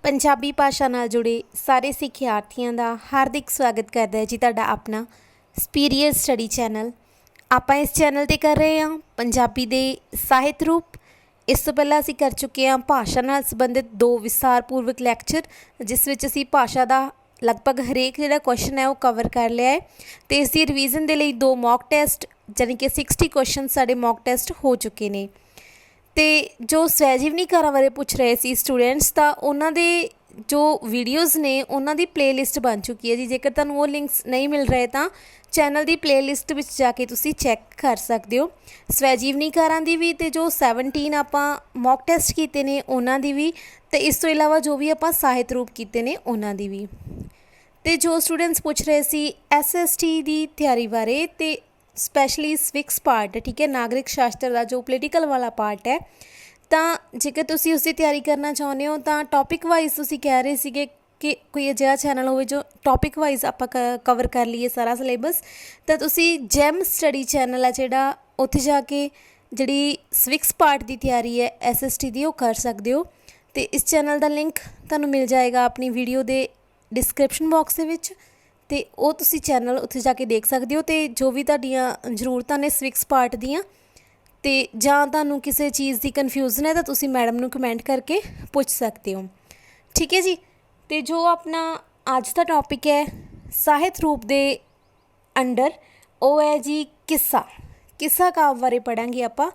ਪੰਜਾਬੀ ਭਾਸ਼ਾ ਨਾਲ ਜੁੜੇ ਸਾਰੇ ਸਿੱਖਿਆਰਥੀਆਂ ਦਾ ਹਾਰਦਿਕ ਸਵਾਗਤ ਕਰਦਾ ਹੈ ਜੀ ਤੁਹਾਡਾ ਆਪਣਾ ਸਪੀਰੀਅਰ ਸਟੱਡੀ ਚੈਨਲ। ਆਪਾਂ ਇਸ ਚੈਨਲ 'ਤੇ ਕਰ ਰਹੇ ਹਾਂ ਪੰਜਾਬੀ ਦੇ ਸਾਹਿਤ ਰੂਪ। ਇਸ ਤੋਂ ਪਹਿਲਾਂ ਅਸੀਂ ਕਰ ਚੁੱਕੇ ਹਾਂ ਭਾਸ਼ਾ ਨਾਲ ਸੰਬੰਧਿਤ 2 ਵਿਸਥਾਰਪੂਰਵਕ ਲੈਕਚਰ, ਜਿਸ ਵਿੱਚ ਅਸੀਂ ਭਾਸ਼ਾ ਦਾ ਲਗਭਗ ਹਰੇਕ ਜਿਹੜਾ ਕੁਐਸਚਨ ਹੈ ਉਹ ਕਵਰ ਕਰ ਲਿਆ ਹੈ। ਅਤੇ ਇਸ ਦੀ ਰਿਵੀਜ਼ਨ ਦੇ ਲਈ 2 ਮੌਕ ਟੈਸਟ ਯਾਨੀ ਕਿ 60 ਕੁਐਸਚਨ ਸਾਡੇ ਮੌਕ ਟੈਸਟ ਹੋ ਚੁੱਕੇ ਨੇ। ਅਤੇ ਜੋ ਸਵੈਜੀਵਨੀਕਾਰਾਂ ਬਾਰੇ ਪੁੱਛ ਰਹੇ ਸੀ ਸਟੂਡੈਂਟਸ, ਤਾਂ ਉਹਨਾਂ ਦੇ ਜੋ ਵੀਡੀਓਜ਼ ਨੇ ਉਹਨਾਂ ਦੀ ਪਲੇਲਿਸਟ ਬਣ ਚੁੱਕੀ ਹੈ ਜੀ। ਜੇਕਰ ਤੁਹਾਨੂੰ ਉਹ ਲਿੰਕਸ ਨਹੀਂ ਮਿਲ ਰਹੇ ਤਾਂ ਚੈਨਲ ਦੀ ਪਲੇਲਿਸਟ ਵਿੱਚ ਜਾ ਕੇ ਤੁਸੀਂ ਚੈੱਕ ਕਰ ਸਕਦੇ ਹੋ। ਸਵੈਜੀਵਨੀਕਾਰਾਂ ਦੀ ਵੀ ਅਤੇ ਜੋ 17 ਆਪਾਂ ਮੌਕ ਟੈਸਟ ਕੀਤੇ ਨੇ ਉਹਨਾਂ ਦੀ ਵੀ, ਅਤੇ ਇਸ ਤੋਂ ਇਲਾਵਾ ਜੋ ਵੀ ਆਪਾਂ ਸਾਹਿਤ ਰੂਪ ਕੀਤੇ ਨੇ ਉਹਨਾਂ ਦੀ ਵੀ। ਅਤੇ ਜੋ ਸਟੂਡੈਂਟਸ ਪੁੱਛ ਰਹੇ ਸੀ SST ਦੀ ਤਿਆਰੀ ਬਾਰੇ, ਅਤੇ ਸਪੈਸ਼ਲੀ ਸਵਿਕਸ ਪਾਰਟ, ਠੀਕ ਹੈ, ਨਾਗਰਿਕ ਸ਼ਾਸਤਰ ਦਾ ਜੋ ਪੋਲੀਟੀਕਲ ਵਾਲਾ ਪਾਰਟ ਹੈ, ਤਾਂ ਜੇਕਰ ਤੁਸੀਂ ਉਸ ਦੀ ਤਿਆਰੀ ਕਰਨਾ ਚਾਹੁੰਦੇ ਹੋ ਤਾਂ ਟੌਪਿਕ ਵਾਈਜ਼ ਤੁਸੀਂ ਕਹਿ ਰਹੇ ਸੀਗੇ ਕਿ ਕੋਈ ਅਜਿਹਾ ਚੈਨਲ ਹੋਵੇ ਜੋ ਟੌਪਿਕ ਵਾਈਜ਼ ਆਪਾਂ ਕਵਰ ਕਰ ਲਈਏ ਸਾਰਾ ਸਿਲੇਬਸ, ਤਾਂ ਤੁਸੀਂ ਜੈਮ ਸਟੱਡੀ ਚੈਨਲ ਹੈ ਜਿਹੜਾ, ਉੱਥੇ ਜਾ ਕੇ ਜਿਹੜੀ ਸਵਿਕਸ ਪਾਰਟ ਦੀ ਤਿਆਰੀ ਹੈ SST ਦੀ ਉਹ ਕਰ ਸਕਦੇ ਹੋ। ਅਤੇ ਇਸ ਚੈਨਲ ਦਾ ਲਿੰਕ ਤੁਹਾਨੂੰ ਮਿਲ ਜਾਏਗਾ ਆਪਣੀ ਵੀਡੀਓ ਦੇ ਡਿਸਕ੍ਰਿਪਸ਼ਨ ਬਾਕਸ ਦੇ ਵਿੱਚ, ਅਤੇ ਉਹ ਤੁਸੀਂ ਚੈਨਲ ਉੱਥੇ ਜਾ ਕੇ ਦੇਖ ਸਕਦੇ ਹੋ। ਅਤੇ ਜੋ ਵੀ ਤੁਹਾਡੀਆਂ ਜ਼ਰੂਰਤਾਂ ਨੇ ਸਵਿਕਸ ਪਾਰਟ ਦੀਆਂ, ਅਤੇ ਜਾਂ ਤੁਹਾਨੂੰ ਕਿਸੇ ਚੀਜ਼ ਦੀ ਕਨਫਿਊਜ਼ਨ ਹੈ ਤਾਂ ਤੁਸੀਂ ਮੈਡਮ ਨੂੰ ਕਮੈਂਟ ਕਰਕੇ ਪੁੱਛ ਸਕਦੇ ਹੋ, ਠੀਕ ਹੈ ਜੀ। ਅਤੇ ਜੋ ਆਪਣਾ ਅੱਜ ਦਾ ਟੌਪਿਕ ਹੈ ਸਾਹਿਤ ਰੂਪ ਦੇ ਅੰਡਰ, ਉਹ ਹੈ ਜੀ ਕਿੱਸਾ ਕਾਵਿ ਬਾਰੇ ਪੜ੍ਹਾਂਗੇ ਆਪਾਂ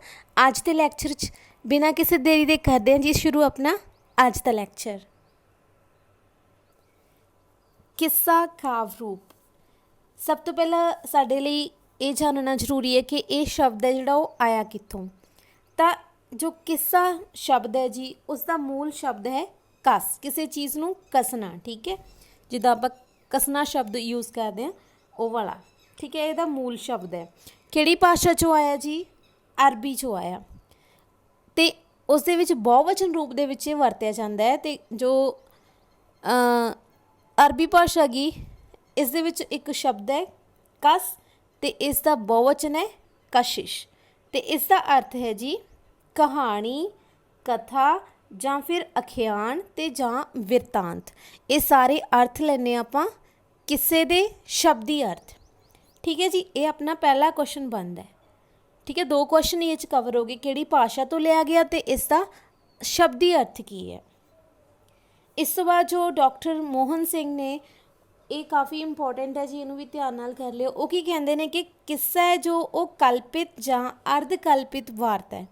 ਅੱਜ ਦੇ ਲੈਕਚਰ 'ਚ। ਬਿਨਾਂ ਕਿਸੇ ਦੇਰੀ ਦੇ ਕਰਦੇ ਹਾਂ ਜੀ ਸ਼ੁਰੂ ਆਪਣਾ ਅੱਜ ਦਾ ਲੈਕਚਰ। ਕਿੱਸਾ ਕਾਵਿ ਰੂਪ। ਸਭ ਤੋਂ ਪਹਿਲਾਂ ਸਾਡੇ ਲਈ ਇਹ ਜਾਣਨਾ ਜ਼ਰੂਰੀ ਹੈ ਕਿ ਇਹ ਸ਼ਬਦ ਹੈ ਜਿਹੜਾ ਉਹ ਆਇਆ ਕਿੱਥੋਂ। ਤਾਂ ਜੋ ਕਿੱਸਾ ਸ਼ਬਦ ਹੈ ਜੀ, ਉਸ ਦਾ ਮੂਲ ਸ਼ਬਦ ਹੈ ਕਸ, ਕਿਸੇ ਚੀਜ਼ ਨੂੰ ਕਸਣਾ, ਠੀਕ ਹੈ, ਜਿੱਦਾਂ ਆਪਾਂ ਕਸਣਾ ਸ਼ਬਦ ਯੂਜ਼ ਕਰਦੇ ਹਾਂ ਉਹ ਵਾਲਾ, ਠੀਕ ਹੈ, ਇਹਦਾ ਮੂਲ ਸ਼ਬਦ ਹੈ। ਕਿਹੜੀ ਭਾਸ਼ਾ 'ਚੋਂ ਆਇਆ ਜੀ? ਅਰਬੀ 'ਚੋਂ ਆਇਆ, ਅਤੇ ਉਸ ਦੇ ਵਿੱਚ ਬਹੁਵਚਨ ਰੂਪ ਦੇ ਵਿੱਚ ਇਹ ਵਰਤਿਆ ਜਾਂਦਾ ਹੈ। ਅਤੇ ਜੋ ਅਰਬੀ ਭਾਸ਼ਾ ਗੀ, ਇਸ ਦੇ ਵਿੱਚ ਇੱਕ ਸ਼ਬਦ ਹੈ ਕਸ, ਅਤੇ ਇਸ ਦਾ ਬਹੁਵਚਨ ਹੈ ਕਸ਼ਿਸ਼, ਅਤੇ ਇਸ ਦਾ ਅਰਥ ਹੈ ਜੀ ਕਹਾਣੀ, ਕਥਾ ਜਾਂ ਫਿਰ ਅਖਿਆਨ ਅਤੇ ਜਾਂ ਬਿਰਤਾਂਤ। ਇਹ ਸਾਰੇ ਅਰਥ ਲੈਂਦੇ ਆਪਾਂ ਕਿੱਸੇ ਦੇ ਸ਼ਬਦੀ ਅਰਥ, ਠੀਕ ਹੈ ਜੀ। ਇਹ ਆਪਣਾ ਪਹਿਲਾ ਕੁਐਸਚਨ ਬਣਦਾ ਹੈ, ਠੀਕ ਹੈ। 2 ਕੁਐਸਚਨ ਇਹ 'ਚ ਕਵਰ ਹੋ ਗਏ, ਕਿਹੜੀ ਭਾਸ਼ਾ ਤੋਂ ਲਿਆ ਗਿਆ ਅਤੇ ਇਸ ਦਾ ਸ਼ਬਦੀ ਅਰਥ ਕੀ ਹੈ। ਇਸ ਤੋਂ ਬਾਅਦ ਜੋ ਡਾਕਟਰ ਮੋਹਨ ਸਿੰਘ ਨੇ, ਇਹ ਕਾਫੀ ਇੰਪੋਰਟੈਂਟ ਹੈ ਜੀ, ਇਹਨੂੰ ਵੀ ਧਿਆਨ ਨਾਲ ਕਰ ਲਿਓ। ਉਹ ਕੀ ਕਹਿੰਦੇ ਨੇ ਕਿ ਕਿੱਸਾ ਹੈ ਜੋ ਉਹ ਕਲਪਿਤ ਜਾਂ ਅਰਧ ਕਲਪਿਤ ਵਾਰਤਾ ਹੈ,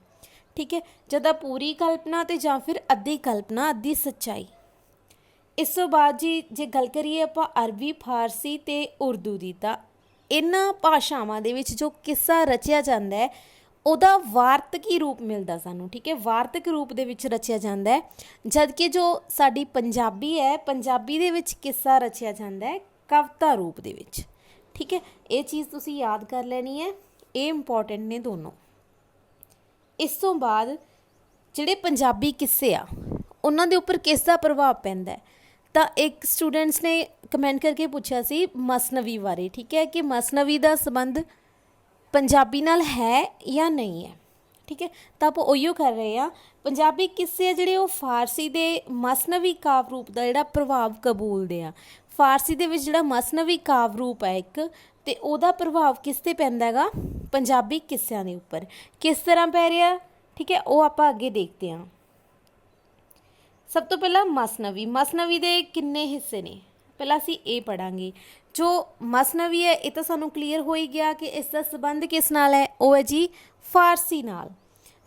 ਠੀਕ ਹੈ, ਜਦੋਂ ਪੂਰੀ ਕਲਪਨਾ ਅਤੇ ਜਾਂ ਫਿਰ ਅੱਧੀ ਕਲਪਨਾ, ਅੱਧੀ ਸੱਚਾਈ। ਇਸ ਤੋਂ ਬਾਅਦ ਜੀ ਜੇ ਗੱਲ ਕਰੀਏ ਆਪਾਂ ਅਰਬੀ, ਫਾਰਸੀ ਅਤੇ ਉਰਦੂ ਦੀ, ਤਾਂ ਇਹਨਾਂ ਭਾਸ਼ਾਵਾਂ ਦੇ ਵਿੱਚ ਜੋ ਕਿੱਸਾ ਰਚਿਆ ਜਾਂਦਾ ਹੈ ਉਹਦਾ ਵਾਰਤਕੀ ਰੂਪ ਮਿਲਦਾ ਸਾਨੂੰ, ਠੀਕ ਹੈ, ਵਾਰਤਕ ਰੂਪ ਦੇ ਵਿੱਚ ਰਚਿਆ ਜਾਂਦਾ ਹੈ। ਜਦ ਕਿ ਜੋ ਸਾਡੀ ਪੰਜਾਬੀ ਹੈ, ਪੰਜਾਬੀ ਦੇ ਵਿੱਚ ਕਿੱਸਾ ਰਚਿਆ ਜਾਂਦਾ ਹੈ ਕਵਿਤਾ ਰੂਪ ਦੇ ਵਿੱਚ, ਠੀਕ ਹੈ। ਇਹ ਚੀਜ਼ ਤੁਸੀਂ ਯਾਦ ਕਰ ਲੈਣੀ ਹੈ, ਇਹ ਇੰਪੋਰਟੈਂਟ ਨੇ ਦੋਨੋਂ। ਇਸ ਤੋਂ ਬਾਅਦ ਜਿਹੜੇ ਪੰਜਾਬੀ ਕਿੱਸੇ ਆ ਉਹਨਾਂ ਦੇ ਉੱਪਰ ਕਿਸ ਦਾ ਪ੍ਰਭਾਵ ਪੈਂਦਾ ਹੈ, ਤਾਂ ਇੱਕ ਸਟੂਡੈਂਟਸ ਨੇ ਕਮੈਂਟ ਕਰਕੇ ਪੁੱਛਿਆ ਸੀ ਮਸਨਵੀ ਬਾਰੇ, ਠੀਕ ਹੈ, ਕਿ ਮਸਨਵੀ ਦਾ ਸੰਬੰਧ ਪੰਜਾਬੀ ਨਾਲ ਹੈ ਜਾਂ ਨਹੀਂ ਹੈ, ਠੀਕ ਹੈ। ਤਾਂ ਆਪਾਂ ਉਹੀਓ ਕਰ ਰਹੇ ਹਾਂ। ਪੰਜਾਬੀ ਕਿੱਸੇ ਆ ਜਿਹੜੇ ਉਹ ਫਾਰਸੀ ਦੇ ਮਸਨਵੀ ਕਾਵਿ ਰੂਪ ਦਾ ਜਿਹੜਾ ਪ੍ਰਭਾਵ ਕਬੂਲਦੇ ਆ। ਫਾਰਸੀ ਦੇ ਵਿੱਚ ਜਿਹੜਾ ਮਸਨਵੀ ਕਾਵਿ ਰੂਪ ਹੈ ਇੱਕ, ਅਤੇ ਉਹਦਾ ਪ੍ਰਭਾਵ ਕਿਸ 'ਤੇ ਪੈਂਦਾ ਹੈਗਾ? ਪੰਜਾਬੀ ਕਿੱਸਿਆਂ ਦੇ ਉੱਪਰ। ਕਿਸ ਤਰ੍ਹਾਂ ਪੈ ਰਿਹਾ, ਠੀਕ ਹੈ, ਉਹ ਆਪਾਂ ਅੱਗੇ ਦੇਖਦੇ ਹਾਂ। ਸਭ ਤੋਂ ਪਹਿਲਾਂ ਮਸਨਵੀ ਦੇ ਕਿੰਨੇ ਹਿੱਸੇ ਨੇ, ਪਹਿਲਾਂ ਅਸੀਂ ਇਹ ਪੜ੍ਹਾਂਗੇ। ਜੋ ਮਸਨਵੀ ਹੈ ਇਹ ਤਾਂ ਸਾਨੂੰ ਕਲੀਅਰ ਹੋ ਹੀ ਗਿਆ ਕਿ ਇਸ ਦਾ ਸੰਬੰਧ ਕਿਸ ਨਾਲ ਹੈ, ਉਹ ਹੈ ਜੀ ਫਾਰਸੀ ਨਾਲ।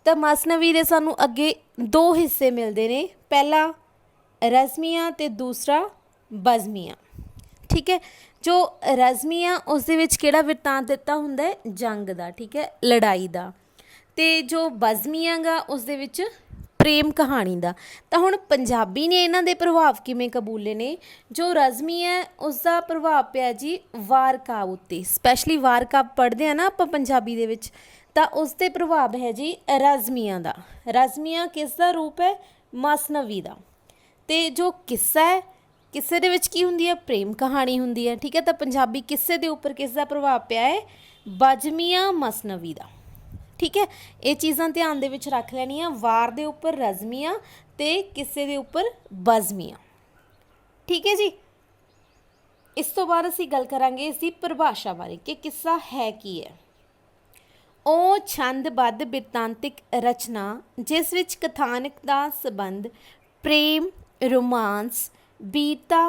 ਤਾਂ ਮਸਨਵੀ ਦੇ ਸਾਨੂੰ ਅੱਗੇ 2 ਹਿੱਸੇ ਮਿਲਦੇ ਨੇ, ਪਹਿਲਾ ਰਜ਼ਮੀਆਂ ਅਤੇ ਦੂਸਰਾ ਬਜ਼ਮੀਆਂ, ਠੀਕ ਹੈ। ਜੋ ਰਜ਼ਮੀਆਂ ਉਸ ਦੇ ਵਿੱਚ ਕਿਹੜਾ ਬਿਰਤਾਂਤ ਦਿੱਤਾ ਹੁੰਦਾ ਹੈ? ਜੰਗ ਦਾ, ਠੀਕ ਹੈ, ਲੜਾਈ ਦਾ। ਅਤੇ ਜੋ ਬਜ਼ਮੀਆਂ ਗਾ ਉਸ ਦੇ ਵਿੱਚ ਪ੍ਰੇਮ ਕਹਾਣੀ ਦਾ। ਤਾਂ ਹੁਣ ਪੰਜਾਬੀ ਨੇ ਇਹਨਾਂ ਦੇ ਪ੍ਰਭਾਵ ਕਿਵੇਂ ਕਬੂਲੇ ਨੇ? ਜੋ ਰਜ਼ਮੀ ਹੈ ਉਸ ਦਾ ਪ੍ਰਭਾਵ ਪਿਆ ਜੀ ਵਾਰ ਕਾਵਿ ਉੱਤੇ, ਸਪੈਸ਼ਲੀ ਵਾਰ ਕਾਵਿ ਪੜ੍ਹਦੇ ਹਾਂ ਨਾ ਆਪਾਂ ਪੰਜਾਬੀ ਦੇ ਵਿੱਚ, ਤਾਂ ਉਸ 'ਤੇ ਪ੍ਰਭਾਵ ਹੈ ਜੀ ਰਜ਼ਮੀਆਂ ਦਾ। ਰਜ਼ਮੀਆਂ ਕਿਸ ਦਾ ਰੂਪ ਹੈ? ਮਸਨਵੀ ਦਾ। ਅਤੇ ਜੋ ਕਿੱਸਾ ਹੈ, ਕਿੱਸੇ ਦੇ ਵਿੱਚ ਕੀ ਹੁੰਦੀ ਹੈ? ਪ੍ਰੇਮ ਕਹਾਣੀ ਹੁੰਦੀ ਹੈ, ਠੀਕ ਹੈ। ਤਾਂ ਪੰਜਾਬੀ ਕਿੱਸੇ ਦੇ ਉੱਪਰ ਕਿਸ ਦਾ ਪ੍ਰਭਾਵ ਪਿਆ ਹੈ? ਬਜ਼ਮੀਆਂ ਮਸਨਵੀ ਦਾ, ठीक है, ये चीज़ां ध्यान दे विच रख लैणियां। वार दे उपर रज़मियां ते किस्से दे उपर बज़मियां। ठीक है जी। इस तो बाद असीं गल करांगे इसकी परिभाषा बारे कि किस्सा है की है। ਉਹ ਛੰਦਬੱਧ ਬਿਰਤਾਂਤਿਕ ਰਚਨਾ ਜਿਸ ਵਿੱਚ ਕਥਾਨਕ ਦਾ ਸੰਬੰਧ ਪ੍ਰੇਮ, ਰੋਮਾਂਸ, ਵੀਰਤਾ,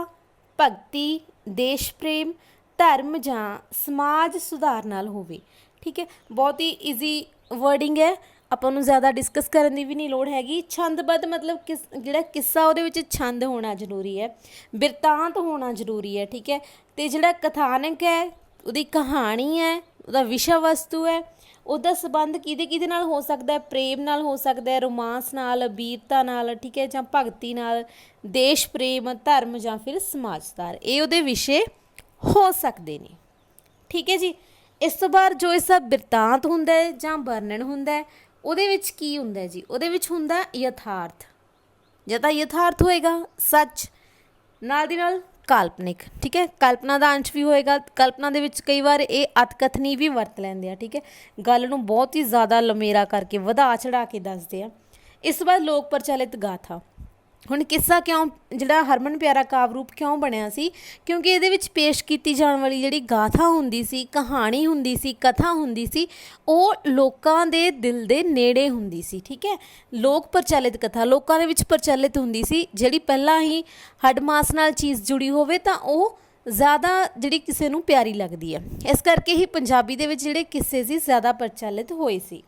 ਭਗਤੀ, ਦੇਸ਼ ਪ੍ਰੇਮ, ਧਰਮ ਜਾਂ ਸਮਾਜ ਸੁਧਾਰ ਨਾਲ ਹੋਵੇ। ਠੀਕ ਹੈ, ਬਹੁਤ ਹੀ ਈਜ਼ੀ ਵਰਡਿੰਗ ਹੈ, ਆਪਾਂ ਨੂੰ ਜ਼ਿਆਦਾ ਡਿਸਕਸ ਕਰਨ ਦੀ ਵੀ ਨਹੀਂ ਲੋੜ ਹੈਗੀ। ਛੰਦਬੱਧ ਮਤਲਬ ਜਿਹੜਾ ਕਿੱਸਾ ਉਹਦੇ ਵਿੱਚ ਛੰਦ ਹੋਣਾ ਜ਼ਰੂਰੀ ਹੈ, ਬਿਰਤਾਂਤ ਹੋਣਾ ਜ਼ਰੂਰੀ ਹੈ। ਠੀਕ ਹੈ, ਅਤੇ ਜਿਹੜਾ ਕਥਾਨਕ ਹੈ ਉਹਦੀ ਕਹਾਣੀ ਹੈ, ਉਹਦਾ ਵਿਸ਼ਾ ਵਸਤੂ ਹੈ, ਉਹਦਾ ਸੰਬੰਧ ਕਿਹਦੇ ਨਾਲ ਹੋ ਸਕਦਾ ਹੈ? ਪ੍ਰੇਮ ਨਾਲ ਹੋ ਸਕਦਾ ਹੈ, ਰੋਮਾਂਸ ਨਾਲ, ਵੀਰਤਾ ਨਾਲ, ਠੀਕ ਹੈ, ਜਾਂ ਭਗਤੀ ਨਾਲ, ਦੇਸ਼ ਪ੍ਰੇਮ, ਧਰਮ ਜਾਂ ਫਿਰ ਸਮਾਜ ਸੁਧਾਰ, ਇਹ ਉਹਦੇ ਵਿਸ਼ੇ ਹੋ ਸਕਦੇ ਨੇ। ਠੀਕ ਹੈ ਜੀ। ਇਸ ਤੋਂ ਬਾਅਦ ਜੋ ਇਸਦਾ ਬਿਰਤਾਂਤ ਹੁੰਦਾ ਹੈ ਜਾਂ ਵਰਣਨ ਹੁੰਦਾ ਹੈ, ਉਹਦੇ ਵਿੱਚ ਕੀ ਹੁੰਦਾ ਜੀ? ਉਹਦੇ ਵਿੱਚ ਹੁੰਦਾ ਯਥਾਰਥ, ਜਾਂ ਤਾਂ ਯਥਾਰਥ ਹੋਏਗਾ ਸੱਚ, ਨਾਲ ਦੀ ਨਾਲ ਕਾਲਪਨਿਕ। ਠੀਕ ਹੈ, ਕਲਪਨਾ ਦਾ ਅੰਸ਼ ਵੀ ਹੋਏਗਾ। ਕਲਪਨਾ ਦੇ ਵਿੱਚ ਕਈ ਵਾਰ ਇਹ ਅਤਕਥਨੀ ਵੀ ਵਰਤ ਲੈਂਦੇ ਆ। ਠੀਕ ਹੈ, ਗੱਲ ਨੂੰ ਬਹੁਤ ਹੀ ਜ਼ਿਆਦਾ ਲਮੇਰਾ ਕਰਕੇ ਵਧਾ ਚੜਾ ਕੇ ਦੱਸਦੇ ਆ। ਇਸ ਤੋਂ ਬਾਅਦ ਲੋਕ ਪ੍ਰਚਲਿਤ ਗਾਥਾ। ਹੁਣ ਕਿੱਸਾ ਕਿਉਂ ਜਿਹੜਾ ਹਰਮਨ ਪਿਆਰਾ ਕਾਵਿ ਰੂਪ ਕਿਉਂ ਬਣਿਆ ਸੀ? ਕਿਉਂਕਿ ਇਹਦੇ ਵਿੱਚ ਪੇਸ਼ ਕੀਤੀ ਜਾਣ ਵਾਲੀ ਜਿਹੜੀ ਗਾਥਾ ਹੁੰਦੀ ਸੀ, ਕਹਾਣੀ ਹੁੰਦੀ ਸੀ, ਕਥਾ ਹੁੰਦੀ ਸੀ, ਉਹ ਲੋਕਾਂ ਦੇ ਦਿਲ ਦੇ ਨੇੜੇ ਹੁੰਦੀ ਸੀ। ਠੀਕ ਹੈ, ਲੋਕ ਪ੍ਰਚਲਿਤ ਕਥਾ ਲੋਕਾਂ ਦੇ ਵਿੱਚ ਪ੍ਰਚਲਿਤ ਹੁੰਦੀ ਸੀ। ਜਿਹੜੀ ਪਹਿਲਾਂ ਹੀ ਹੱਡ ਮਾਸ ਨਾਲ ਚੀਜ਼ ਜੁੜੀ ਹੋਵੇ ਤਾਂ ਉਹ ਜ਼ਿਆਦਾ ਜਿਹੜੀ ਕਿਸੇ ਨੂੰ ਪਿਆਰੀ ਲੱਗਦੀ ਹੈ। ਇਸ ਕਰਕੇ ਹੀ ਪੰਜਾਬੀ ਦੇ ਵਿੱਚ ਜਿਹੜੇ ਕਿੱਸੇ ਸੀ ਜ਼ਿਆਦਾ ਪ੍ਰਚਲਿਤ ਹੋਏ ਸੀ।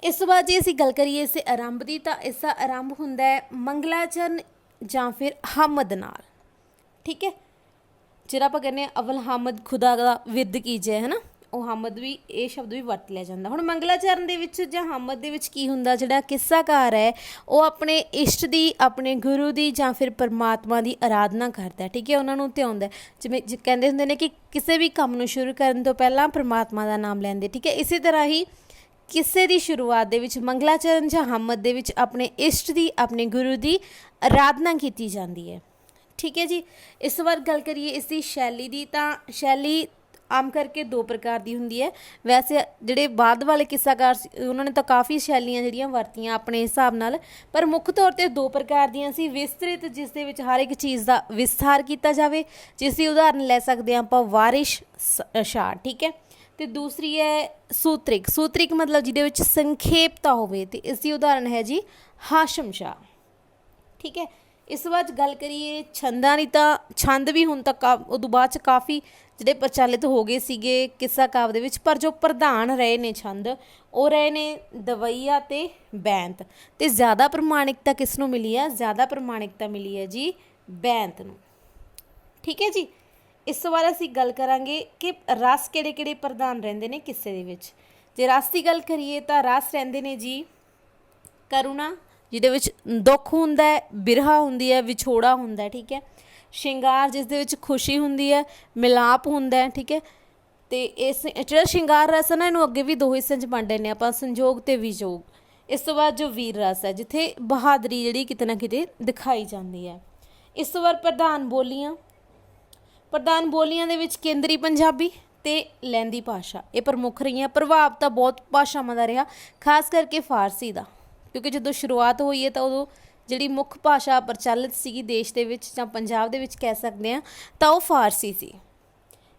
ਇਸ ਤੋਂ ਬਾਅਦ ਜੇ ਅਸੀਂ ਗੱਲ ਕਰੀਏ ਇਸੇ ਆਰੰਭ ਦੀ, ਤਾਂ ਇਸ ਦਾ ਆਰੰਭ ਹੁੰਦਾ ਹੈ ਮੰਗਲਾਚਰਨ ਜਾਂ ਫਿਰ ਹਮਦ ਨਾਲ। ਠੀਕ ਹੈ, ਜਿਹੜਾ ਆਪਾਂ ਕਹਿੰਦੇ ਹਾਂ ਅਵਲ ਹਮਦ ਖੁਦਾ ਦਾ ਵਿਰਦ ਕੀਜੇ, ਹੈ ਨਾ, ਉਹ ਹਮਦ ਵੀ, ਇਹ ਸ਼ਬਦ ਵੀ ਵਰਤ ਲਿਆ ਜਾਂਦਾ। ਹੁਣ ਮੰਗਲਾਚਰਨ ਦੇ ਵਿੱਚ ਜਾਂ ਹਮਦ ਦੇ ਵਿੱਚ ਕੀ ਹੁੰਦਾ? ਜਿਹੜਾ ਕਿੱਸਾਕਾਰ ਹੈ ਉਹ ਆਪਣੇ ਇਸ਼ਟ ਦੀ, ਆਪਣੇ ਗੁਰੂ ਦੀ ਜਾਂ ਫਿਰ ਪਰਮਾਤਮਾ ਦੀ ਆਰਾਧਨਾ ਕਰਦਾ। ਠੀਕ ਹੈ, ਉਹਨਾਂ ਨੂੰ ਧਿਆਉਂਦਾ। ਜਿਵੇਂ ਕਹਿੰਦੇ ਹੁੰਦੇ ਨੇ ਕਿ ਕਿਸੇ ਵੀ ਕੰਮ ਨੂੰ ਸ਼ੁਰੂ ਕਰਨ ਤੋਂ ਪਹਿਲਾਂ ਪਰਮਾਤਮਾ ਦਾ ਨਾਮ ਲੈਂਦੇ। ਠੀਕ ਹੈ, ਇਸੇ ਤਰ੍ਹਾਂ ਹੀ ਕਿੱਸੇ ਦੀ ਸ਼ੁਰੂਆਤ ਦੇ ਵਿੱਚ ਮੰਗਲਾਚਰਨ ਜਾਂ ਹਮਦ ਦੇ ਵਿੱਚ ਆਪਣੇ ਇਸ਼ਟ ਦੀ, ਆਪਣੇ ਗੁਰੂ ਦੀ ਆਰਾਧਨਾ ਕੀਤੀ ਜਾਂਦੀ ਹੈ। ਠੀਕ ਹੈ ਜੀ। ਇਸ ਤੋਂ ਬਾਅਦ ਗੱਲ ਕਰੀਏ ਇਸ ਦੀ ਸ਼ੈਲੀ ਦੀ, ਤਾਂ ਸ਼ੈਲੀ ਆਮ ਕਰਕੇ ਦੋ ਪ੍ਰਕਾਰ ਦੀ ਹੁੰਦੀ ਹੈ। ਵੈਸੇ ਜਿਹੜੇ ਬਾਅਦ ਵਾਲੇ ਕਿੱਸਾਕਾਰ ਸੀ ਉਹਨਾਂ ਨੇ ਤਾਂ ਕਾਫੀ ਸ਼ੈਲੀਆਂ ਜਿਹੜੀਆਂ ਵਰਤੀਆਂ ਆਪਣੇ ਹਿਸਾਬ ਨਾਲ, ਪਰ ਮੁੱਖ ਤੌਰ 'ਤੇ ਦੋ ਪ੍ਰਕਾਰ ਦੀਆਂ ਸੀ। ਵਿਸਤ੍ਰਿਤ, ਜਿਸ ਦੇ ਵਿੱਚ ਹਰ ਇੱਕ ਚੀਜ਼ ਦਾ ਵਿਸਥਾਰ ਕੀਤਾ ਜਾਵੇ, ਜਿਸ ਦੀ ਉਦਾਹਰਨ ਲੈ ਸਕਦੇ ਹਾਂ ਆਪਾਂ ਵਾਰਿਸ਼ ਸ਼ਾਹ। ਠੀਕ ਹੈ, ਅਤੇ ਦੂਸਰੀ ਹੈ ਸੂਤਰਿਕ। ਸੂਤਰਿਕ ਮਤਲਬ ਜਿਹਦੇ ਵਿੱਚ ਸੰਖੇਪਤਾ ਹੋਵੇ, ਅਤੇ ਇਸ ਦੀ ਉਦਾਹਰਨ ਹੈ ਜੀ ਹਾਸ਼ਮ ਸ਼ਾਹ। ਠੀਕ ਹੈ, ਇਸ ਤੋਂ ਬਾਅਦ ਗੱਲ ਕਰੀਏ ਛੰਦਾਂ ਦੀ, ਤਾਂ ਛੰਦ ਵੀ ਹੁਣ ਤੱਕ ਉਦੋਂ ਬਾਅਦ 'ਚ ਕਾਫੀ ਜਿਹੜੇ ਪ੍ਰਚਲਿਤ ਹੋ ਗਏ ਸੀਗੇ ਕਿੱਸਾ ਕਾਵਿ ਦੇ ਵਿੱਚ, ਪਰ ਜੋ ਪ੍ਰਧਾਨ ਰਹੇ ਨੇ ਛੰਦ, ਉਹ ਰਹੇ ਨੇ ਦਵਈਆ ਅਤੇ ਬੈਂਤ। ਅਤੇ ਜ਼ਿਆਦਾ ਪ੍ਰਮਾਣਿਕਤਾ ਕਿਸ ਨੂੰ ਮਿਲੀ ਹੈ? ਜ਼ਿਆਦਾ ਪ੍ਰਮਾਣਿਕਤਾ ਮਿਲੀ ਹੈ ਜੀ ਬੈਂਤ ਨੂੰ। ਠੀਕ ਹੈ ਜੀ। ਇਸ ਤੋਂ ਬਾਅਦ ਅਸੀਂ ਗੱਲ ਕਰਾਂਗੇ ਕਿ ਰਸ ਕਿਹੜੇ ਕਿਹੜੇ ਪ੍ਰਧਾਨ ਰਹਿੰਦੇ ਨੇ ਕਿੱਸੇ ਦੇ ਵਿੱਚ। ਜੇ ਰਸ ਦੀ ਗੱਲ ਕਰੀਏ ਤਾਂ ਰਸ ਰਹਿੰਦੇ ਨੇ ਜੀ ਕਰੁਣਾ, ਜਿਹਦੇ ਵਿੱਚ ਦੁੱਖ ਹੁੰਦਾ ਹੈ, ਬਿਰਹਾ ਹੁੰਦੀ ਹੈ, ਵਿਛੋੜਾ ਹੁੰਦਾ। ਠੀਕ ਹੈ, ਸ਼ਿੰਗਾਰ, ਜਿਸ ਦੇ ਵਿੱਚ ਖੁਸ਼ੀ ਹੁੰਦੀ ਹੈ, ਮਿਲਾਪ ਹੁੰਦਾ ਹੈ। ਠੀਕ ਹੈ, ਅਤੇ ਇਸ ਜਿਹੜਾ ਸ਼ਿੰਗਾਰ ਰਸ ਹੈ ਨਾ, ਇਹਨੂੰ ਅੱਗੇ ਵੀ ਦੋ ਹਿੱਸਿਆਂ 'ਚ ਵੰਡ ਲੈਂਦੇ ਆਪਾਂ, ਸੰਜੋਗ ਅਤੇ ਵਿਜੋਗ। ਇਸ ਤੋਂ ਬਾਅਦ ਜੋ ਵੀਰ ਰਸ ਹੈ, ਜਿੱਥੇ ਬਹਾਦਰੀ ਜਿਹੜੀ ਕਿਤੇ ਨਾ ਕਿਤੇ ਦਿਖਾਈ ਜਾਂਦੀ ਹੈ। ਇਸ ਤੋਂ ਬਾਅਦ ਪ੍ਰਧਾਨ ਬੋਲੀਆਂ। ਪ੍ਰਧਾਨ ਬੋਲੀਆਂ ਦੇ ਵਿੱਚ ਕੇਂਦਰੀ ਪੰਜਾਬੀ ਅਤੇ ਲਹਿੰਦੀ ਭਾਸ਼ਾ, ਇਹ ਪ੍ਰਮੁੱਖ ਰਹੀਆਂ। ਪ੍ਰਭਾਵ ਤਾਂ ਬਹੁਤ ਭਾਸ਼ਾਵਾਂ ਦਾ ਰਿਹਾ, ਖਾਸ ਕਰਕੇ ਫਾਰਸੀ ਦਾ, ਕਿਉਂਕਿ ਜਦੋਂ ਸ਼ੁਰੂਆਤ ਹੋਈ ਹੈ ਤਾਂ ਉਦੋਂ ਜਿਹੜੀ ਮੁੱਖ ਭਾਸ਼ਾ ਪ੍ਰਚਲਿਤ ਸੀਗੀ ਦੇਸ਼ ਦੇ ਵਿੱਚ ਜਾਂ ਪੰਜਾਬ ਦੇ ਵਿੱਚ ਕਹਿ ਸਕਦੇ ਹਾਂ, ਤਾਂ ਉਹ ਫਾਰਸੀ ਸੀ।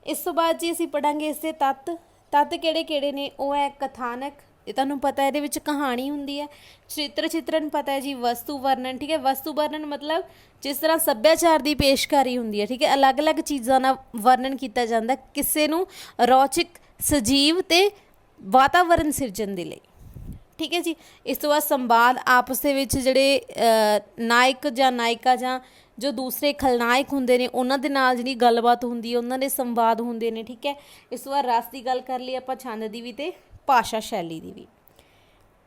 ਇਸ ਤੋਂ ਬਾਅਦ ਜੀ ਅਸੀਂ ਪੜ੍ਹਾਂਗੇ ਇਸਦੇ ਤੱਤ। ਤੱਤ ਕਿਹੜੇ ਕਿਹੜੇ ਨੇ? ਉਹ ਹੈ ਕਥਾਨਕ, ਇਹ ਤੁਹਾਨੂੰ ਪਤਾ, ਇਹਦੇ ਵਿੱਚ ਕਹਾਣੀ ਹੁੰਦੀ ਹੈ। ਚਰਿੱਤਰ ਚਿੱਤਰਨ ਪਤਾ ਹੈ ਜੀ। ਵਸਤੂ ਵਰਣਨ, ਠੀਕ ਹੈ, ਵਸਤੂ ਵਰਣਨ ਮਤਲਬ ਜਿਸ ਤਰ੍ਹਾਂ ਸੱਭਿਆਚਾਰ ਦੀ ਪੇਸ਼ਕਾਰੀ ਹੁੰਦੀ ਹੈ। ਠੀਕ ਹੈ, ਅਲੱਗ-ਅਲੱਗ ਚੀਜ਼ਾਂ ਦਾ ਵਰਣਨ ਕੀਤਾ ਜਾਂਦਾ ਕਿਸੇ ਨੂੰ ਰੌਚਕ, ਸਜੀਵ ਅਤੇ ਵਾਤਾਵਰਨ ਸਿਰਜਣ ਦੇ ਲਈ। ਠੀਕ ਹੈ ਜੀ। ਇਸ ਤੋਂ ਬਾਅਦ ਸੰਵਾਦ, ਆਪਸ ਦੇ ਵਿੱਚ ਜਿਹੜੇ ਨਾਇਕ ਜਾਂ ਨਾਇਕਾ ਜਾਂ ਜੋ ਦੂਸਰੇ ਖਲਨਾਇਕ ਹੁੰਦੇ ਨੇ ਉਹਨਾਂ ਦੇ ਨਾਲ ਜਿਹੜੀ ਗੱਲਬਾਤ ਹੁੰਦੀ ਹੈ, ਉਹਨਾਂ ਦੇ ਸੰਵਾਦ ਹੁੰਦੇ ਨੇ। ਠੀਕ ਹੈ, ਇਸ ਤੋਂ ਬਾਅਦ ਰਸ ਦੀ ਗੱਲ ਕਰ ਲਈ ਆਪਾਂ, ਛੰਦ ਦੀ ਵੀ ਅਤੇ ਭਾਸ਼ਾ ਸ਼ੈਲੀ ਦੀ ਵੀ।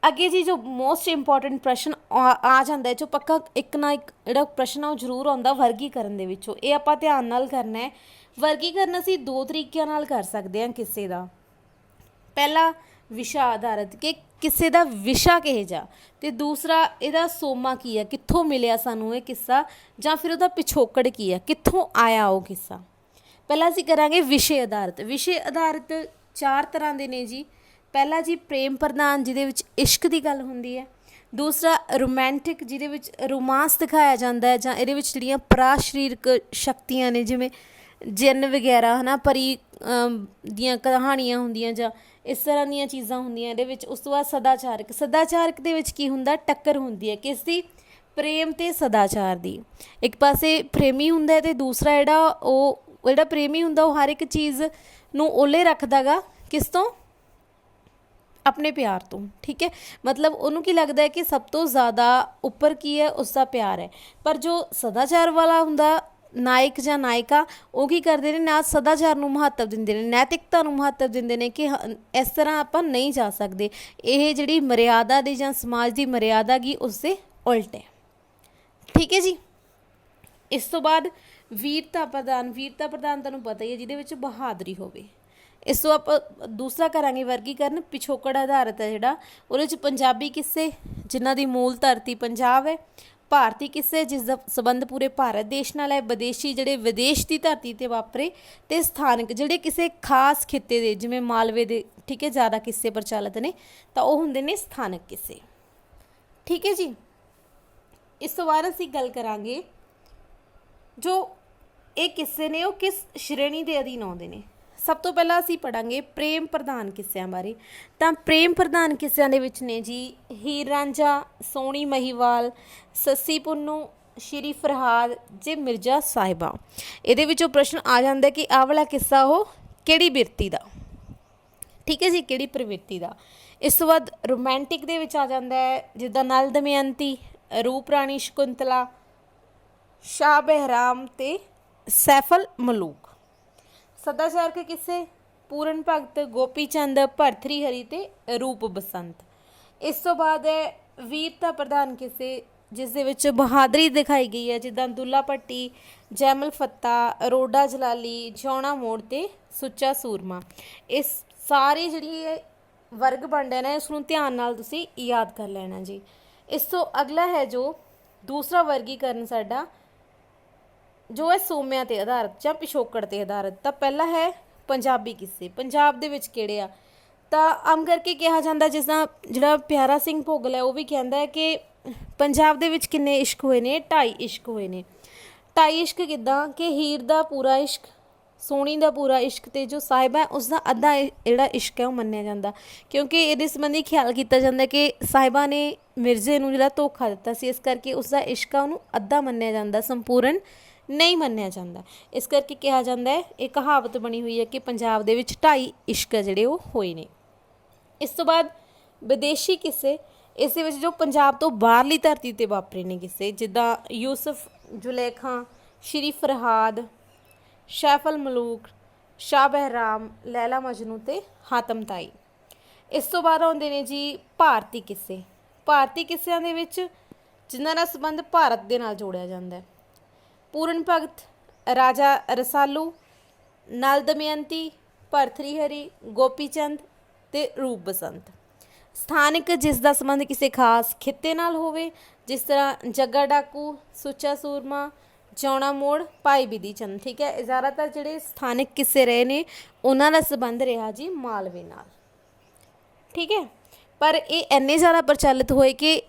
ਅੱਗੇ ਜੀ ਜੋ ਮੋਸਟ ਇੰਪੋਰਟੈਂਟ ਪ੍ਰਸ਼ਨ ਆ ਜਾਂਦਾ, ਜੋ ਪੱਕਾ ਇੱਕ ਨਾ ਇੱਕ ਜਿਹੜਾ ਪ੍ਰਸ਼ਨ ਆ ਉਹ ਜ਼ਰੂਰ ਆਉਂਦਾ ਵਰਗੀਕਰਨ ਦੇ ਵਿੱਚੋਂ। ਇਹ ਆਪਾਂ ਧਿਆਨ ਨਾਲ ਕਰਨਾ ਹੈ। ਵਰਗੀਕਰਨ ਅਸੀਂ ਦੋ ਤਰੀਕਿਆਂ ਨਾਲ ਕਰ ਸਕਦੇ ਹਾਂ ਕਿਸੇ ਦਾ। ਪਹਿਲਾ ਵਿਸ਼ਾ ਆਧਾਰਿਤ, ਕਿ ਕਿਸੇ ਦਾ ਵਿਸ਼ਾ ਕਿਹੋ ਜਿਹਾ, ਅਤੇ ਦੂਸਰਾ ਇਹਦਾ ਸੋਮਾ ਕੀ ਹੈ, ਕਿੱਥੋਂ ਮਿਲਿਆ ਸਾਨੂੰ ਇਹ ਕਿੱਸਾ, ਜਾਂ ਫਿਰ ਉਹਦਾ ਪਿਛੋਕੜ ਕੀ ਹੈ, ਕਿੱਥੋਂ ਆਇਆ ਉਹ ਕਿੱਸਾ। ਪਹਿਲਾਂ ਅਸੀਂ ਕਰਾਂਗੇ ਵਿਸ਼ੇ ਆਧਾਰਿਤ। ਵਿਸ਼ੇ ਆਧਾਰਿਤ ਚਾਰ ਤਰ੍ਹਾਂ ਦੇ ਨੇ ਜੀ। ਪਹਿਲਾ ਜੀ ਪ੍ਰੇਮ ਪ੍ਰਧਾਨ, ਜਿਹਦੇ ਵਿੱਚ ਇਸ਼ਕ ਦੀ ਗੱਲ ਹੁੰਦੀ ਹੈ। ਦੂਸਰਾ ਰੋਮੈਂਟਿਕ, ਜਿਹਦੇ ਵਿੱਚ ਰੋਮਾਂਸ ਦਿਖਾਇਆ ਜਾਂਦਾ ਹੈ, ਜਾਂ ਇਹਦੇ ਵਿੱਚ ਜਿਹੜੀਆਂ ਪਰਾ ਸਰੀਰਕ ਸ਼ਕਤੀਆਂ ਨੇ, ਜਿਵੇਂ ਜਿੰਨ ਵਗੈਰਾ ਹੈ ਨਾ, ਪਰੀ ਦੀਆਂ ਕਹਾਣੀਆਂ ਹੁੰਦੀਆਂ, ਜਾਂ ਇਸ ਤਰ੍ਹਾਂ ਦੀਆਂ ਚੀਜ਼ਾਂ ਹੁੰਦੀਆਂ ਇਹਦੇ ਵਿੱਚ। ਉਸ ਤੋਂ ਬਾਅਦ ਸਦਾਚਾਰਕ, ਸਦਾਚਾਰਕ ਦੇ ਵਿੱਚ ਕੀ ਹੁੰਦਾ, ਟੱਕਰ ਹੁੰਦੀ ਹੈ ਕਿਸ ਦੀ, ਪ੍ਰੇਮ ਅਤੇ ਸਦਾਚਾਰ ਦੀ। ਇੱਕ ਪਾਸੇ ਪ੍ਰੇਮੀ ਹੁੰਦਾ ਅਤੇ ਦੂਸਰਾ ਜਿਹੜਾ ਪ੍ਰੇਮੀ ਹੁੰਦਾ ਉਹ ਹਰ ਇੱਕ ਚੀਜ਼ ਨੂੰ ਓਲੇ ਰੱਖਦਾ ਗਾ ਕਿਸ ਤੋਂ, ਆਪਣੇ ਪਿਆਰ ਤੋਂ। ਠੀਕ ਹੈ, ਮਤਲਬ ਉਹਨੂੰ ਕੀ ਲੱਗਦਾ ਹੈ ਕਿ ਸਭ ਤੋਂ ਜ਼ਿਆਦਾ ਉੱਪਰ ਕੀ ਹੈ, ਉਸਦਾ ਪਿਆਰ ਹੈ। ਪਰ ਜੋ ਸਦਾਚਾਰ ਵਾਲਾ ਹੁੰਦਾ ਨਾਇਕ ਜਾਂ ਨਾਇਕਾ, ਉਹ ਕੀ ਕਰਦੇ ਨੇ, ਨਾ ਸਦਾਚਾਰ ਨੂੰ ਮਹੱਤਵ ਦਿੰਦੇ ਨੇ, ਨੈਤਿਕਤਾ ਨੂੰ ਮਹੱਤਵ ਦਿੰਦੇ ਨੇ ਕਿ ਇਸ ਤਰ੍ਹਾਂ ਆਪਾਂ ਨਹੀਂ ਜਾ ਸਕਦੇ, ਇਹ ਜਿਹੜੀ ਮਰਿਆਦਾ ਦੀ ਜਾਂ ਸਮਾਜ ਦੀ ਮਰਿਆਦਾ ਗੀ ਉਸਦੇ ਉਲਟ ਹੈ। ਠੀਕ ਹੈ ਜੀ। ਇਸ ਤੋਂ ਬਾਅਦ ਵੀਰਤਾ ਪ੍ਰਧਾਨ, ਵੀਰਤਾ ਪ੍ਰਧਾਨ ਤੁਹਾਨੂੰ ਪਤਾ ਹੀ ਹੈ, ਜਿਹਦੇ ਵਿੱਚ ਬਹਾਦਰੀ ਹੋਵੇ। ਇਸ ਤੋਂ ਆਪਾਂ ਦੂਸਰਾ ਕਰਾਂਗੇ ਵਰਗੀਕਰਨ, ਪਿਛੋਕੜ ਆਧਾਰਿਤ ਹੈ ਜਿਹੜਾ, ਉਹਦੇ ਵਿੱਚ ਪੰਜਾਬੀ ਕਿੱਸੇ ਜਿਨ੍ਹਾਂ ਦੀ ਮੂਲ ਧਰਤੀ ਪੰਜਾਬ ਹੈ, ਭਾਰਤੀ ਕਿੱਸੇ ਜਿਸ ਦਾ ਸੰਬੰਧ ਪੂਰੇ ਭਾਰਤ ਦੇਸ਼ ਨਾਲ ਹੈ, ਵਿਦੇਸ਼ੀ ਜਿਹੜੇ ਵਿਦੇਸ਼ ਦੀ ਧਰਤੀ 'ਤੇ ਵਾਪਰੇ, ਅਤੇ ਸਥਾਨਕ ਜਿਹੜੇ ਕਿਸੇ ਖਾਸ ਖਿੱਤੇ ਦੇ, ਜਿਵੇਂ ਮਾਲਵੇ ਦੇ, ਠੀਕ ਹੈ, ਜ਼ਿਆਦਾ ਕਿੱਸੇ ਪ੍ਰਚਲਿਤ ਨੇ, ਤਾਂ ਉਹ ਹੁੰਦੇ ਨੇ ਸਥਾਨਕ ਕਿੱਸੇ। ਠੀਕ ਹੈ ਜੀ। ਇਸ ਤੋਂ ਬਾਅਦ ਅਸੀਂ ਗੱਲ ਕਰਾਂਗੇ ਜੋ ਇਹ ਕਿੱਸੇ ਨੇ ਉਹ ਕਿਸ ਸ਼੍ਰੇਣੀ ਦੇ ਅਧੀਨ ਆਉਂਦੇ ਨੇ। ਸਭ ਤੋਂ ਪਹਿਲਾਂ ਅਸੀਂ ਪੜ੍ਹਾਂਗੇ ਪ੍ਰੇਮ ਪ੍ਰਧਾਨ ਕਿੱਸਿਆਂ ਬਾਰੇ। ਤਾਂ ਪ੍ਰੇਮ ਪ੍ਰਧਾਨ ਕਿੱਸਿਆਂ ਦੇ ਵਿੱਚ ਨੇ ਜੀ ਹੀਰ ਰਾਂਝਾ, ਸੋਹਣੀ ਮਹੀਵਾਲ, ਸੱਸੀ ਪੁੰਨੂ, ਸ਼੍ਰੀ ਫਰਹਾਦ ਜੇ ਮਿਰਜ਼ਾ ਸਾਹਿਬਾ। ਇਹਦੇ ਵਿੱਚੋਂ ਪ੍ਰਸ਼ਨ ਆ ਜਾਂਦਾ ਕਿ ਆਹ ਵਾਲਾ ਕਿੱਸਾ ਉਹ ਕਿਹੜੀ ਬਿਰਤੀ ਦਾ, ਠੀਕ ਹੈ ਜੀ, ਕਿਹੜੀ ਪ੍ਰਵਿਰਤੀ ਦਾ। ਇਸ ਤੋਂ ਬਾਅਦ ਰੋਮੈਂਟਿਕ ਦੇ ਵਿੱਚ ਆ ਜਾਂਦਾ ਹੈ ਜਿੱਦਾਂ ਨਲ ਦਮਯੰਤੀ, ਰੂਪ ਰਾਣੀ ਸ਼ਕੁੰਤਲਾ, ਸ਼ਾਹ ਬਹਿਰਾਮ ਅਤੇ ਸੈਫਲ ਮਲੂਕ। ਸਦਾਚਾਰਕ ਕਿੱਸੇ ਪੂਰਨ ਭਗਤ, ਗੋਪੀ ਚੰਦ, ਭਰਥਰੀ ਹਰੀ ਅਤੇ ਰੂਪ ਬਸੰਤ। ਇਸ ਤੋਂ ਬਾਅਦ ਹੈ ਵੀਰਤਾ ਪ੍ਰਧਾਨ ਕਿੱਸੇ ਜਿਸ ਦੇ ਵਿੱਚ ਬਹਾਦਰੀ ਦਿਖਾਈ ਗਈ ਹੈ, ਜਿੱਦਾਂ ਦੁੱਲਾ ਭੱਟੀ, ਜੈਮਲ ਫੱਤਾ, ਰੋਡਾ ਜਲਾਲੀ, ਜਿਉਣਾ ਮੋੜ ਅਤੇ ਸੁੱਚਾ ਸੂਰਮਾ। ਇਸ ਸਾਰੀ ਜਿਹੜੀ ਇਹ ਵਰਗ ਬਣਦੇ ਨੇ, ਉਸਨੂੰ ਧਿਆਨ ਨਾਲ ਤੁਸੀਂ ਯਾਦ ਕਰ ਲੈਣਾ ਜੀ। ਇਸ ਤੋਂ ਅਗਲਾ ਹੈ ਜੋ ਦੂਸਰਾ ਵਰਗੀਕਰਨ ਸਾਡਾ, ਜੋ ਹੈ ਸੋਮਿਆਂ 'ਤੇ ਆਧਾਰਿਤ ਜਾਂ ਪਿਛੋਕੜ 'ਤੇ ਆਧਾਰਿਤ। ਤਾਂ ਪਹਿਲਾ ਹੈ ਪੰਜਾਬੀ ਕਿੱਸੇ। ਪੰਜਾਬ ਦੇ ਵਿੱਚ ਕਿਹੜੇ ਆ, ਤਾਂ ਆਮ ਕਰਕੇ ਕਿਹਾ ਜਾਂਦਾ, ਜਿਸ ਤਰ੍ਹਾਂ ਜਿਹੜਾ ਪਿਆਰਾ ਸਿੰਘ ਭੁੱਗਲ ਹੈ ਉਹ ਵੀ ਕਹਿੰਦਾ ਹੈ ਕਿ ਪੰਜਾਬ ਦੇ ਵਿੱਚ ਕਿੰਨੇ ਇਸ਼ਕ ਹੋਏ ਨੇ, 2.5 ਇਸ਼ਕ ਹੋਏ ਨੇ। 2.5 ਇਸ਼ਕ ਕਿੱਦਾਂ ਕਿ ਹੀਰ ਦਾ ਪੂਰਾ ਇਸ਼ਕ, ਸੋਹਣੀ ਦਾ ਪੂਰਾ ਇਸ਼ਕ, ਅਤੇ ਜੋ ਸਾਹਿਬਾ ਉਸਦਾ ਅੱਧਾ ਜਿਹੜਾ ਇਸ਼ਕ ਹੈ ਉਹ ਮੰਨਿਆ ਜਾਂਦਾ, ਕਿਉਂਕਿ ਇਹਦੇ ਸੰਬੰਧੀ ਖਿਆਲ ਕੀਤਾ ਜਾਂਦਾ ਕਿ ਸਾਹਿਬਾ ਨੇ ਮਿਰਜ਼ੇ ਨੂੰ ਜਿਹੜਾ ਧੋਖਾ ਦਿੱਤਾ ਸੀ, ਇਸ ਕਰਕੇ ਉਸਦਾ ਇਸ਼ਕ ਆ ਉਹਨੂੰ ਅੱਧਾ ਮੰਨਿਆ ਜਾਂਦਾ, ਸੰਪੂਰਨ ਨਹੀਂ ਮੰਨਿਆ ਜਾਂਦਾ। ਇਸ ਕਰਕੇ ਕਿਹਾ ਜਾਂਦਾ ਹੈ, ਇਹ ਕਹਾਵਤ ਬਣੀ ਹੋਈ ਹੈ ਕਿ ਪੰਜਾਬ ਦੇ ਵਿੱਚ 2.5 ਇਸ਼ਕ ਜਿਹੜੇ ਉਹ ਹੋਏ ਨੇ। ਇਸ ਤੋਂ ਬਾਅਦ ਵਿਦੇਸ਼ੀ ਕਿੱਸੇ, ਇਸ ਦੇ ਵਿੱਚ ਜੋ ਪੰਜਾਬ ਤੋਂ ਬਾਹਰਲੀ ਧਰਤੀ 'ਤੇ ਵਾਪਰੇ ਨੇ ਕਿੱਸੇ, ਜਿੱਦਾਂ ਯੂਸਫ ਜ਼ੁਲੈਖਾਂ, ਸ਼੍ਰੀ ਫਰਹਾਦ, ਸੈਫਲ ਮਲੂਕ, ਸ਼ਾਹ ਬਹਿਰਾਮ, ਲੈਲਾ ਮਜਨੂ ਅਤੇ ਹਾਤਮ ਤਾਈ। ਇਸ ਤੋਂ ਬਾਅਦ ਆਉਂਦੇ ਨੇ ਜੀ ਭਾਰਤੀ ਕਿੱਸੇ। ਭਾਰਤੀ ਕਿੱਸਿਆਂ ਦੇ ਵਿੱਚ ਜਿਨ੍ਹਾਂ ਦਾ ਸੰਬੰਧ ਭਾਰਤ ਦੇ ਨਾਲ ਜੋੜਿਆ ਜਾਂਦਾ ਹੈ, ਪੂਰਨ ਭਗਤ, ਰਾਜਾ ਰਸਾਲੂ, ਨਲ ਦਮਯੰਤੀ, ਭਰਥਰੀ ਹਰੀ, ਗੋਪੀ ਚੰਦ ਅਤੇ ਰੂਪ ਬਸੰਤ। ਸਥਾਨਕ ਜਿਸ ਦਾ ਸੰਬੰਧ ਕਿਸੇ ਖਾਸ ਖਿੱਤੇ ਨਾਲ ਹੋਵੇ, ਜਿਸ ਤਰ੍ਹਾਂ ਜੱਗਾ ਡਾਕੂ, ਸੁੱਚਾ ਸੂਰਮਾ, ਜਿਉਣਾ ਮੋੜ, ਭਾਈ ਬਿਧੀ ਚੰਦ। ਠੀਕ ਹੈ, ਜ਼ਿਆਦਾਤਰ ਜਿਹੜੇ ਸਥਾਨਕ ਕਿੱਸੇ ਰਹੇ ਨੇ ਉਹਨਾਂ ਦਾ ਸੰਬੰਧ ਰਿਹਾ ਜੀ ਮਾਲਵੇ ਨਾਲ। ਠੀਕ ਹੈ, ਪਰ ਇਹ ਇੰਨੇ ਜ਼ਿਆਦਾ ਪ੍ਰਚਲਿਤ ਹੋਏ ਕਿ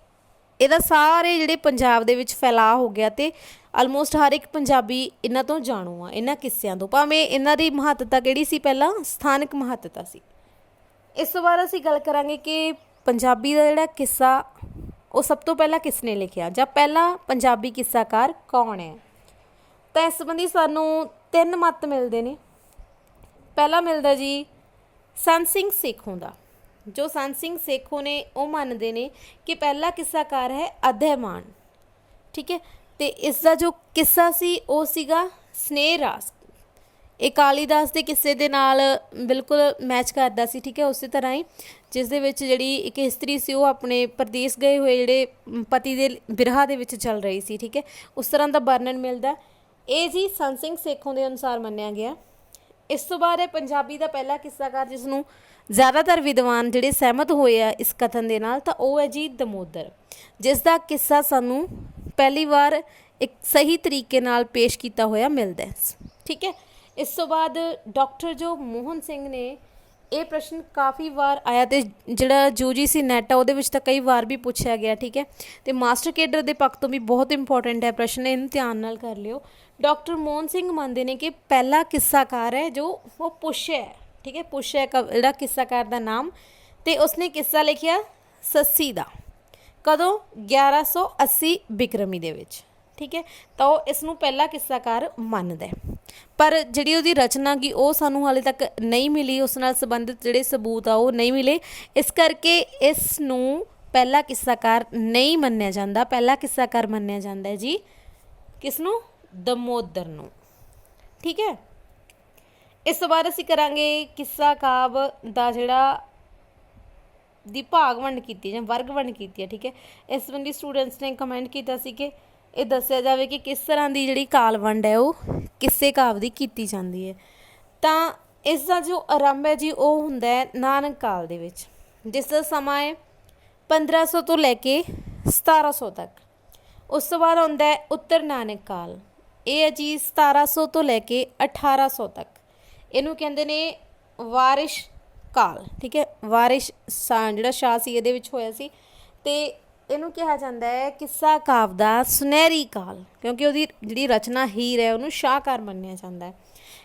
ਇਹਦਾ ਸਾਰੇ ਜਿਹੜੇ ਪੰਜਾਬ ਦੇ ਵਿੱਚ ਫੈਲਾਅ ਹੋ ਗਿਆ, ਅਤੇ ਆਲਮੋਸਟ ਹਰ ਇੱਕ ਪੰਜਾਬੀ ਇਹਨਾਂ ਤੋਂ ਜਾਣੂ ਆ, ਇਹਨਾਂ ਕਿੱਸਿਆਂ ਤੋਂ। ਭਾਵੇਂ ਇਹਨਾਂ ਦੀ ਮਹੱਤਤਾ ਕਿਹੜੀ ਸੀ, ਪਹਿਲਾਂ ਸਥਾਨਕ ਮਹੱਤਤਾ ਸੀ। ਇਸ ਤੋਂ ਬਾਅਦ ਅਸੀਂ ਗੱਲ ਕਰਾਂਗੇ ਕਿ ਪੰਜਾਬੀ ਦਾ ਜਿਹੜਾ ਕਿੱਸਾ ਉਹ ਸਭ ਤੋਂ ਪਹਿਲਾਂ ਕਿਸ ਨੇ ਲਿਖਿਆ, ਜਾਂ ਪਹਿਲਾ ਪੰਜਾਬੀ ਕਿੱਸਾਕਾਰ ਕੌਣ ਹੈ। ਤਾਂ ਇਸ ਸੰਬੰਧੀ ਸਾਨੂੰ 3 ਮੱਤ ਮਿਲਦੇ ਨੇ। ਪਹਿਲਾ ਮਿਲਦਾ ਜੀ ਸੰਤ ਸਿੰਘ ਸੇਖੋਂ ਦਾ। ਜੋ ਸੰਤ ਸਿੰਘ ਸੇਖੋਂ ਨੇ ਉਹ ਮੰਨਦੇ ਨੇ ਕਿ ਪਹਿਲਾ ਕਿੱਸਾਕਾਰ ਹੈ ਅਧੈਮਾਨ। ਠੀਕ ਹੈ, ਅਤੇ ਇਸ ਦਾ ਜੋ ਕਿੱਸਾ ਸੀ ਉਹ ਸੀਗਾ ਸਨੇਹ ਰਾਸ। ਇਹ ਕਾਲੀਦਾਸ ਦੇ ਕਿੱਸੇ ਦੇ ਨਾਲ ਬਿਲਕੁਲ ਮੈਚ ਕਰਦਾ ਸੀ। ਠੀਕ ਹੈ, ਉਸੇ ਤਰ੍ਹਾਂ ਹੀ ਜਿਸ ਦੇ ਵਿੱਚ ਜਿਹੜੀ ਇੱਕ ਇਸਤਰੀ ਸੀ ਉਹ ਆਪਣੇ ਪਰਦੇਸ ਗਏ ਹੋਏ ਜਿਹੜੇ ਪਤੀ ਦੇ ਬਿਰਹਾ ਦੇ ਵਿੱਚ ਚੱਲ ਰਹੀ ਸੀ। ਠੀਕ ਹੈ, ਉਸ ਤਰ੍ਹਾਂ ਦਾ ਵਰਣਨ ਮਿਲਦਾ। ਇਹ ਜੀ ਸੰਤ ਸਿੰਘ ਸੇਖੋਂ ਦੇ ਅਨੁਸਾਰ ਮੰਨਿਆ ਗਿਆ। ਇਸ ਤੋਂ ਬਾਅਦ ਹੈ ਪੰਜਾਬੀ ਦਾ ਪਹਿਲਾ ਕਿੱਸਾਕਾਰ ਜਿਸ ਨੂੰ ਜ਼ਿਆਦਾਤਰ ਵਿਦਵਾਨ ਜਿਹੜੇ ਸਹਿਮਤ ਹੋਏ ਆ ਇਸ ਕਥਨ ਦੇ ਨਾਲ, ਤਾਂ ਉਹ ਹੈ ਜੀ ਦਮੋਦਰ, ਜਿਸ ਦਾ ਕਿੱਸਾ ਸਾਨੂੰ ਪਹਿਲੀ ਵਾਰ ਇੱਕ ਸਹੀ ਤਰੀਕੇ ਨਾਲ ਪੇਸ਼ ਕੀਤਾ ਹੋਇਆ ਮਿਲਦਾ ਹੈ। ਠੀਕ ਹੈ, ਇਸ ਤੋਂ ਬਾਅਦ ਡਾਕਟਰ ਜੋ ਮੋਹਨ ਸਿੰਘ ਨੇ ਇਹ ਪ੍ਰਸ਼ਨ ਕਾਫੀ ਵਾਰ ਆਇਆ ਤੇ ਜਿਹੜਾ UGC ਨੈਟ ਆ ਉਹਦੇ ਵਿੱਚ ਤਾਂ ਕਈ ਵਾਰ ਵੀ ਪੁੱਛਿਆ ਗਿਆ। ਠੀਕ ਹੈ, ਤੇ ਮਾਸਟਰ ਕੇਡਰ ਦੇ ਪੱਖ ਤੋਂ ਵੀ ਬਹੁਤ ਇੰਪੋਰਟੈਂਟ ਹੈ ਪ੍ਰਸ਼ਨ, ਇਹਨੂੰ ਧਿਆਨ ਨਾਲ ਕਰ ਲਿਓ। ਡਾਕਟਰ ਮੋਹਨ ਸਿੰਘ ਮੰਨਦੇ ਨੇ ਕਿ ਪਹਿਲਾ ਕਿੱਸਾਕਾਰ ਹੈ ਜੋ ਉਹ ਪੁੱਛਿਆ ਹੈ। ਠੀਕ ਹੈ, ਪੁੱਛਿਆ ਜਿਹੜਾ ਕਿੱਸਾਕਾਰ ਦਾ ਨਾਮ, ਤੇ ਉਸਨੇ ਕਿੱਸਾ ਲਿਖਿਆ ਸੱਸੀ ਦਾ, ਕਦੋਂ? 1180 ਬਿਕਰਮੀ ਦੇ ਵਿੱਚ। ਠੀਕ ਹੈ, ਤਾਂ ਉਹ ਇਸ ਨੂੰ ਪਹਿਲਾ ਕਿੱਸਾਕਾਰ ਮੰਨਦਾ ਹੈ। ਪਰ ਜਿਹੜੀ ਉਹਦੀ ਰਚਨਾ ਗੀ ਉਹ ਸਾਨੂੰ ਹਾਲੇ ਤੱਕ ਨਹੀਂ ਮਿਲੀ, ਉਸ ਨਾਲ ਸੰਬੰਧਿਤ ਜਿਹੜੇ ਸਬੂਤ ਆ ਉਹ ਨਹੀਂ ਮਿਲੇ, ਇਸ ਕਰਕੇ ਇਸ ਨੂੰ ਪਹਿਲਾ ਕਿੱਸਾਕਾਰ ਨਹੀਂ ਮੰਨਿਆ ਜਾਂਦਾ। ਪਹਿਲਾ ਕਿੱਸਾਕਾਰ ਮੰਨਿਆ ਜਾਂਦਾ ਹੈ ਜੀ ਕਿਸ ਨੂੰ? ਦਮੋਦਰ ਨੂੰ। ਠੀਕ ਹੈ, ਇਸ ਤੋਂ ਬਾਅਦ ਅਸੀਂ ਕਰਾਂਗੇ ਕਿੱਸਾ ਕਾਵਿ ਦਾ ਜਿਹੜਾ ਦੀ ਭਾਗ ਵੰਡ ਕੀਤੀ ਜਾਂ ਵਰਗ ਵੰਡ ਕੀਤੀ ਹੈ। ਠੀਕ ਹੈ, ਇਸ ਸੰਬੰਧੀ ਸਟੂਡੈਂਟਸ ਨੇ ਕਮੈਂਟ ਕੀਤਾ ਸੀ ਕਿ ਇਹ ਦੱਸਿਆ ਜਾਵੇ ਕਿ ਕਿਸ ਤਰ੍ਹਾਂ ਦੀ ਜਿਹੜੀ ਕਾਲ ਵੰਡ ਹੈ ਉਹ ਕਿੱਸੇ ਕਾਵਿ ਦੀ ਕੀਤੀ ਜਾਂਦੀ ਹੈ। ਤਾਂ ਇਸ ਦਾ ਜੋ ਆਰੰਭ ਹੈ ਜੀ ਉਹ ਹੁੰਦਾ ਹੈ ਨਾਨਕ ਕਾਲ ਦੇ ਵਿੱਚ, ਜਿਸ ਦਾ ਸਮਾਂ ਹੈ 1500 ਤੋਂ ਲੈ ਕੇ 1700 ਤੱਕ। ਉਸ ਤੋਂ ਬਾਅਦ ਆਉਂਦਾ ਹੈ ਉੱਤਰ ਨਾਨਕ ਕਾਲ, ਇਹ ਹੈ ਜੀ 1700 ਤੋਂ ਲੈ ਕੇ 1800 ਤੱਕ। ਇਹਨੂੰ ਕਹਿੰਦੇ ਨੇ ਵਾਰਿਸ਼ ਕਾਲ। ਠੀਕ ਹੈ, ਵਾਰਿਸ਼ ਜਿਹੜਾ ਸ਼ਾਹ ਸੀ ਇਹਦੇ ਵਿੱਚ ਹੋਇਆ ਸੀ, ਤੇ ਇਹਨੂੰ ਕਿਹਾ ਜਾਂਦਾ ਹੈ ਕਿੱਸਾ ਕਾਵਿ ਦਾ ਸੁਨਹਿਰੀ ਕਾਲ, ਕਿਉਂਕਿ ਉਹਦੀ ਜਿਹੜੀ ਰਚਨਾ ਹੀਰ ਹੈ ਉਹਨੂੰ ਸ਼ਾਹਕਾਰ ਮੰਨਿਆ ਜਾਂਦਾ ਹੈ।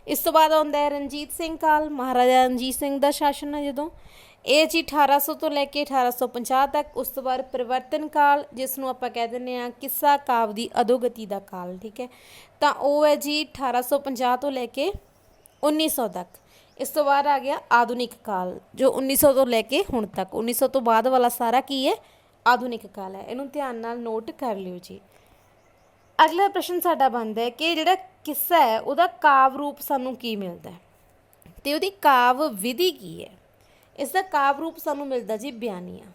ਇਸ ਤੋਂ ਬਾਅਦ ਆਉਂਦਾ ਹੈ ਰਣਜੀਤ ਸਿੰਘ ਕਾਲ, ਮਹਾਰਾਜਾ ਰਣਜੀਤ ਸਿੰਘ ਦਾ ਸ਼ਾਸਨ ਹੈ ਜਦੋਂ, ਇਹ ਜੀ 1800 ਤੋਂ ਲੈ ਕੇ 1850 ਤੱਕ। ਉਸ ਤੋਂ ਬਾਅਦ ਪਰਿਵਰਤਨ ਕਾਲ, ਜਿਸ ਨੂੰ ਆਪਾਂ ਕਹਿ ਦਿੰਦੇ ਹਾਂ ਕਿੱਸਾ ਕਾਵਿ ਦੀ ਅਧੋਗਤੀ ਦਾ ਕਾਲ। ਠੀਕ ਹੈ, ਤਾਂ ਉਹ ਹੈ ਜੀ 1850 ਤੋਂ ਲੈ ਕੇ 1900 ਤੱਕ। ਇਸ ਤੋਂ ਬਾਅਦ ਆ ਗਿਆ ਆਧੁਨਿਕ ਕਾਲ, ਜੋ 1900 ਤੋਂ ਲੈ ਕੇ ਹੁਣ ਤੱਕ। 1900 ਤੋਂ ਬਾਅਦ ਵਾਲਾ ਸਾਰਾ ਕੀ ਹੈ? ਆਧੁਨਿਕ ਕਾਲ ਹੈ। ਇਹਨੂੰ ਧਿਆਨ ਨਾਲ ਨੋਟ ਕਰ ਲਿਓ ਜੀ। ਅਗਲਾ ਪ੍ਰਸ਼ਨ ਸਾਡਾ ਬਣਦਾ ਹੈ ਕਿ ਜਿਹੜਾ ਕਿੱਸਾ ਹੈ ਉਹਦਾ ਕਾਵਿ ਰੂਪ ਸਾਨੂੰ ਕੀ ਮਿਲਦਾ ਹੈ, ਤੇ ਉਹਦੀ ਕਾਵਿ ਵਿਧੀ ਕੀ ਹੈ? ਇਸ ਦਾ ਕਾਵਿ ਰੂਪ ਸਾਨੂੰ ਮਿਲਦਾ ਜੀ ਬਿਆਨੀਆਂ।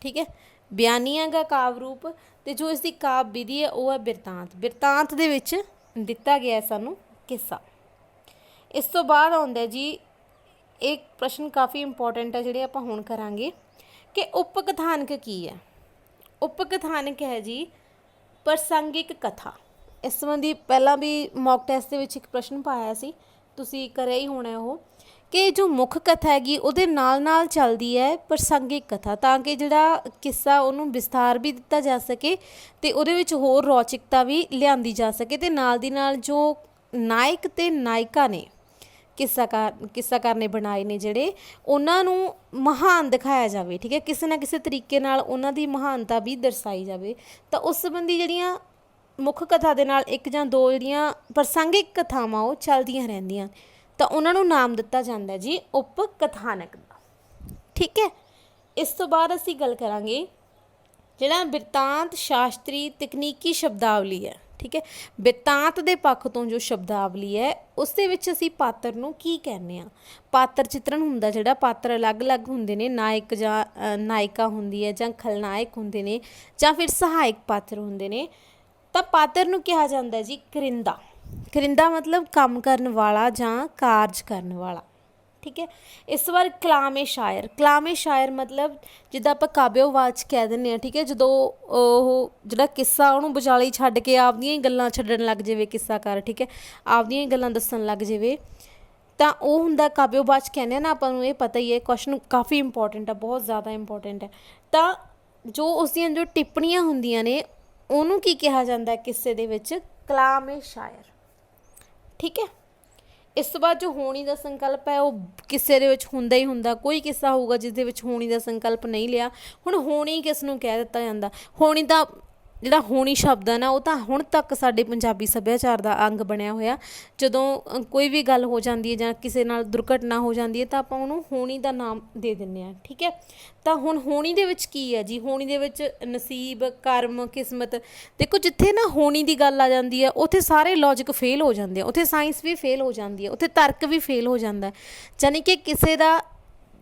ਠੀਕ ਹੈ, ਬਿਆਨੀਆਂ ਦਾ ਕਾਵਿ ਰੂਪ, ਤੇ ਜੋ ਇਸ ਦੀ ਕਾਵਿ ਵਿਧੀ ਹੈ ਉਹ ਹੈ ਬਿਰਤਾਂਤ। ਬਿਰਤਾਂਤ ਦੇ ਵਿੱਚ ਦਿੱਤਾ ਗਿਆ ਹੈ ਸਾਨੂੰ ਕਿੱਸਾ। ਇਸ ਤੋਂ ਬਾਅਦ ਆਉਂਦਾ ਜੀ ਇੱਕ ਪ੍ਰਸ਼ਨ ਕਾਫੀ ਇੰਪੋਰਟੈਂਟ ਹੈ ਜਿਹੜੇ ਆਪਾਂ ਹੁਣ ਕਰਾਂਗੇ ਕਿ ਉਪ ਕਥਾਨਕ ਕੀ ਹੈ? ਉਪ ਕਥਾਨਕ ਹੈ ਜੀ ਪ੍ਰਸੰਗਿਕ ਕਥਾ। ਇਸ ਸੰਬੰਧੀ ਪਹਿਲਾਂ ਵੀ ਮੌਕ ਟੈਸਟ ਦੇ ਵਿੱਚ ਇੱਕ ਪ੍ਰਸ਼ਨ ਪਾਇਆ ਸੀ, ਤੁਸੀਂ ਕਰਿਆ ਹੀ ਹੋਣਾ ਉਹ, ਕਿ ਜੋ ਮੁੱਖ ਕਥਾ ਹੈਗੀ ਉਹਦੇ ਨਾਲ ਨਾਲ ਚੱਲਦੀ ਹੈ ਪ੍ਰਸੰਗਿਕ ਕਥਾ, ਤਾਂ ਕਿ ਜਿਹੜਾ ਕਿੱਸਾ ਉਹਨੂੰ ਵਿਸਥਾਰ ਵੀ ਦਿੱਤਾ ਜਾ ਸਕੇ ਤੇ ਉਹਦੇ ਵਿੱਚ ਹੋਰ ਰੌਚਕਤਾ ਵੀ ਲਿਆਂਦੀ ਜਾ ਸਕੇ, ਤੇ ਨਾਲ ਦੀ ਨਾਲ ਜੋ ਨਾਇਕ ਤੇ ਨਾਇਕਾ ਨੇ ਕਿੱਸਾਕਾਰ ਨੇ ਬਣਾਏ ਨੇ ਜਿਹੜੇ, ਉਹਨਾਂ ਨੂੰ ਮਹਾਨ ਦਿਖਾਇਆ ਜਾਵੇ। ਠੀਕ ਹੈ, ਕਿਸੇ ਨਾ ਕਿਸੇ ਤਰੀਕੇ ਨਾਲ ਉਹਨਾਂ ਦੀ ਮਹਾਨਤਾ ਵੀ ਦਰਸਾਈ ਜਾਵੇ। ਤਾਂ ਉਸ ਸੰਬੰਧੀ ਜਿਹੜੀਆਂ ਮੁੱਖ ਕਥਾ ਦੇ ਨਾਲ ਇੱਕ ਜਾਂ ਦੋ ਜਿਹੜੀਆਂ ਪ੍ਰਸੰਗਿਕ ਕਥਾਵਾਂ ਉਹ ਚੱਲਦੀਆਂ ਰਹਿੰਦੀਆਂ, ਤਾਂ ਉਹਨਾਂ ਨੂੰ ਨਾਮ ਦਿੱਤਾ ਜਾਂਦਾ ਜੀ ਉਪ ਕਥਾਨਕ ਦਾ। ਠੀਕ ਹੈ, ਇਸ ਤੋਂ ਬਾਅਦ ਅਸੀਂ ਗੱਲ ਕਰਾਂਗੇ ਜਿਹੜਾ ਬਿਰਤਾਂਤ ਸ਼ਾਸਤਰੀ ਤਕਨੀਕੀ ਸ਼ਬਦਾਵਲੀ ਹੈ। ਠੀਕ ਹੈ, ਬਿਰਤਾਂਤ ਦੇ ਪੱਖ ਤੋਂ ਜੋ ਸ਼ਬਦਾਵਲੀ ਹੈ ਉਸ ਦੇ ਵਿੱਚ ਅਸੀਂ ਪਾਤਰ ਨੂੰ ਕੀ ਕਹਿੰਦੇ ਹਾਂ? ਪਾਤਰ ਚਿੱਤਰਨ ਹੁੰਦਾ, ਜਿਹੜਾ ਪਾਤਰ ਅਲੱਗ-ਅਲੱਗ ਹੁੰਦੇ ਨੇ, ਨਾਇਕ ਜਾਂ ਨਾਇਕਾ ਹੁੰਦੀ ਹੈ, ਜਾਂ ਖਲਨਾਇਕ ਹੁੰਦੇ ਨੇ, ਜਾਂ ਫਿਰ ਸਹਾਇਕ ਪਾਤਰ ਹੁੰਦੇ ਨੇ। ਤਾਂ ਪਾਤਰ ਨੂੰ ਕਿਹਾ ਜਾਂਦਾ ਜੀ ਕਰਿੰਦਾ। ਕਰਿੰਦਾ ਮਤਲਬ ਕੰਮ ਕਰਨ ਵਾਲਾ ਜਾਂ ਕਾਰਜ ਕਰਨ ਵਾਲਾ। ਠੀਕ ਹੈ, ਇਸ ਤੋਂ ਬਾਅਦ ਕਲਾਮੇ ਸ਼ਾਇਰ। ਕਲਾਮੇ ਸ਼ਾਇਰ ਮਤਲਬ ਜਿੱਦਾਂ ਆਪਾਂ ਕਾਬਿਓਵਾਚ ਕਹਿ ਦਿੰਦੇ ਹਾਂ। ਠੀਕ ਹੈ, ਜਦੋਂ ਉਹ ਜਿਹੜਾ ਕਿੱਸਾ ਉਹਨੂੰ ਵਿਚਾਲੇ ਛੱਡ ਕੇ ਆਪਦੀਆਂ ਹੀ ਗੱਲਾਂ ਛੱਡਣ ਲੱਗ ਜਾਵੇ ਕਿੱਸਾਕਾਰ। ਠੀਕ ਹੈ, ਆਪਦੀਆਂ ਹੀ ਗੱਲਾਂ ਦੱਸਣ ਲੱਗ ਜਾਵੇ, ਤਾਂ ਉਹ ਹੁੰਦਾ ਕਾਬਿਓਵਾਚ ਕਹਿੰਦੇ ਆ ਨਾ। ਆਪਾਂ ਨੂੰ ਇਹ ਪਤਾ ਹੀ ਹੈ, ਕੁਐਸਚਨ ਕਾਫੀ ਇੰਪੋਰਟੈਂਟ ਆ, ਬਹੁਤ ਜ਼ਿਆਦਾ ਇੰਪੋਰਟੈਂਟ ਹੈ। ਤਾਂ ਜੋ ਉਸ ਦੀਆਂ ਜੋ ਟਿੱਪਣੀਆਂ ਹੁੰਦੀਆਂ ਨੇ ਉਹਨੂੰ ਕੀ ਕਿਹਾ ਜਾਂਦਾ ਕਿੱਸੇ ਦੇ ਵਿੱਚ? ਕਲਾਮੇ ਸ਼ਾਇਰ। ਠੀਕ ਹੈ, ਇਸ ਤੋਂ ਬਾਅਦ ਜੋ ਹੋਣੀ ਦਾ ਸੰਕਲਪ ਹੈ ਉਹ ਕਿੱਸੇ ਦੇ ਵਿੱਚ ਹੁੰਦਾ ਹੀ ਹੁੰਦਾ। ਕੋਈ ਕਿੱਸਾ ਹੋਊਗਾ ਜਿਸ ਦੇ ਵਿੱਚ ਹੋਣੀ ਦਾ ਸੰਕਲਪ ਨਹੀਂ ਲਿਆ। ਹੁਣ ਹੋਣੀ ਕਿਸ ਨੂੰ ਕਹਿ ਦਿੱਤਾ ਜਾਂਦਾ? ਹੋਣੀ ਦਾ ਜਿਹੜਾ ਹੋਣੀ ਸ਼ਬਦ ਹੈ ਨਾ ਉਹ ਤਾਂ ਹੁਣ ਤੱਕ ਸਾਡੇ ਪੰਜਾਬੀ ਸੱਭਿਆਚਾਰ ਦਾ ਅੰਗ ਬਣਿਆ ਹੋਇਆ। ਜਦੋਂ ਕੋਈ ਵੀ ਗੱਲ ਹੋ ਜਾਂਦੀ ਹੈ ਜਾਂ ਕਿਸੇ ਨਾਲ ਦੁਰਘਟਨਾ ਹੋ ਜਾਂਦੀ ਹੈ ਤਾਂ ਆਪਾਂ ਉਹਨੂੰ ਹੋਣੀ ਦਾ ਨਾਮ ਦੇ ਦਿੰਦੇ ਹਾਂ। ਠੀਕ ਹੈ, ਤਾਂ ਹੁਣ ਹੋਣੀ ਦੇ ਵਿੱਚ ਕੀ ਹੈ ਜੀ? ਹੋਣੀ ਦੇ ਵਿੱਚ ਨਸੀਬ, ਕਰਮ, ਕਿਸਮਤ। ਦੇਖੋ, ਜਿੱਥੇ ਨਾ ਹੋਣੀ ਦੀ ਗੱਲ ਆ ਜਾਂਦੀ ਹੈ ਉੱਥੇ ਸਾਰੇ ਲੌਜਿਕ ਫੇਲ ਹੋ ਜਾਂਦੇ ਆ, ਉੱਥੇ ਸਾਇੰਸ ਵੀ ਫੇਲ ਹੋ ਜਾਂਦੀ ਹੈ, ਉੱਥੇ ਤਰਕ ਵੀ ਫੇਲ ਹੋ ਜਾਂਦਾ। ਯਾਨੀ ਕਿ ਕਿਸੇ ਦਾ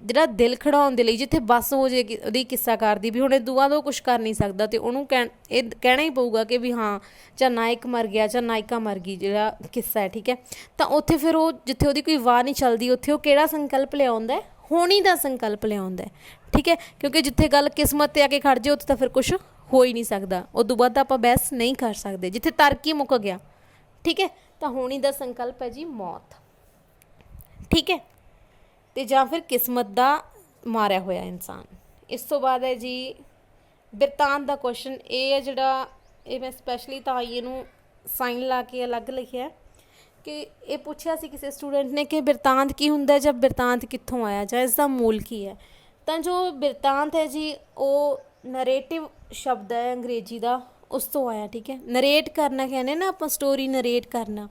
ਜਿਹੜਾ ਦਿਲ ਖੜਾਉਣ ਦੇ ਲਈ ਜਿੱਥੇ ਬੱਸ ਹੋ ਜਾਏ ਉਹਦੀ ਕਿੱਸਾਕਾਰ ਦੀ ਵੀ ਹੁਣ ਇਹ ਦੁਆ ਤੋਂ ਕੁਛ ਕਰ ਨਹੀਂ ਸਕਦਾ, ਅਤੇ ਉਹਨੂੰ ਇਹ ਕਹਿਣਾ ਹੀ ਪਊਗਾ ਕਿ ਵੀ ਹਾਂ ਜਾਂ ਨਾਇਕ ਮਰ ਗਿਆ ਜਾਂ ਨਾਇਕਾ ਮਰ ਗਈ, ਜਿਹੜਾ ਕਿੱਸਾ ਹੈ। ਠੀਕ ਹੈ, ਤਾਂ ਉੱਥੇ ਫਿਰ ਉਹ ਜਿੱਥੇ ਉਹਦੀ ਕੋਈ ਵਾਹ ਨਹੀਂ ਚੱਲਦੀ ਉੱਥੇ ਉਹ ਕਿਹੜਾ ਸੰਕਲਪ ਲਿਆਉਂਦਾ? ਹੋਣੀ ਦਾ ਸੰਕਲਪ ਲਿਆਉਂਦਾ। ਠੀਕ ਹੈ, ਕਿਉਂਕਿ ਜਿੱਥੇ ਗੱਲ ਕਿਸਮਤ 'ਤੇ ਆ ਕੇ ਖੜ੍ਹ ਜਾਏ ਉੱਥੇ ਤਾਂ ਫਿਰ ਕੁਛ ਹੋ ਹੀ ਨਹੀਂ ਸਕਦਾ, ਉਦੋਂ ਬਾਅਦ ਆਪਾਂ ਬਹਿਸ ਨਹੀਂ ਕਰ ਸਕਦੇ, ਜਿੱਥੇ ਤਰਕ ਹੀ ਮੁੱਕ ਗਿਆ। ਠੀਕ ਹੈ, ਤਾਂ ਹੋਣੀ ਦਾ ਸੰਕਲਪ ਹੈ ਜੀ ਮੌਤ। ਠੀਕ ਹੈ, ਤੇ ਜਾਂ ਫਿਰ ਕਿਸਮਤ ਦਾ ਮਾਰਿਆ ਹੋਇਆ ਇਨਸਾਨ। ਇਸ ਤੋਂ ਬਾਅਦ ਹੈ ਜੀ ਬਿਰਤਾਂਤ ਦਾ ਕੁਐਸਚਨ। ਇਹ ਹੈ ਜਿਹੜਾ, ਇਹ ਮੈਂ ਸਪੈਸ਼ਲੀ ਤਾਂ ਆਈ ਇਹਨੂੰ ਸਾਈਨ ਲਾ ਕੇ ਅਲੱਗ ਲਿਖਿਆ ਕਿ ਇਹ ਪੁੱਛਿਆ ਸੀ ਕਿਸੇ ਸਟੂਡੈਂਟ ਨੇ ਕਿ ਬਿਰਤਾਂਤ ਕੀ ਹੁੰਦਾ ਜਾਂ ਬਿਰਤਾਂਤ ਕਿੱਥੋਂ ਆਇਆ ਜਾਂ ਇਸ ਦਾ ਮੂਲ ਕੀ ਹੈ। ਤਾਂ ਜੋ ਬਿਰਤਾਂਤ ਹੈ ਜੀ ਉਹ ਨਰੇਟਿਵ ਸ਼ਬਦ ਹੈ ਅੰਗਰੇਜ਼ੀ ਦਾ, ਉਸ ਤੋਂ ਆਇਆ। ਠੀਕ ਹੈ, ਨਰੇਟ ਕਰਨਾ ਕਹਿੰਦੇ ਨਾ ਆਪਾਂ, ਸਟੋਰੀ ਨਰੇਟ ਕਰਨਾ।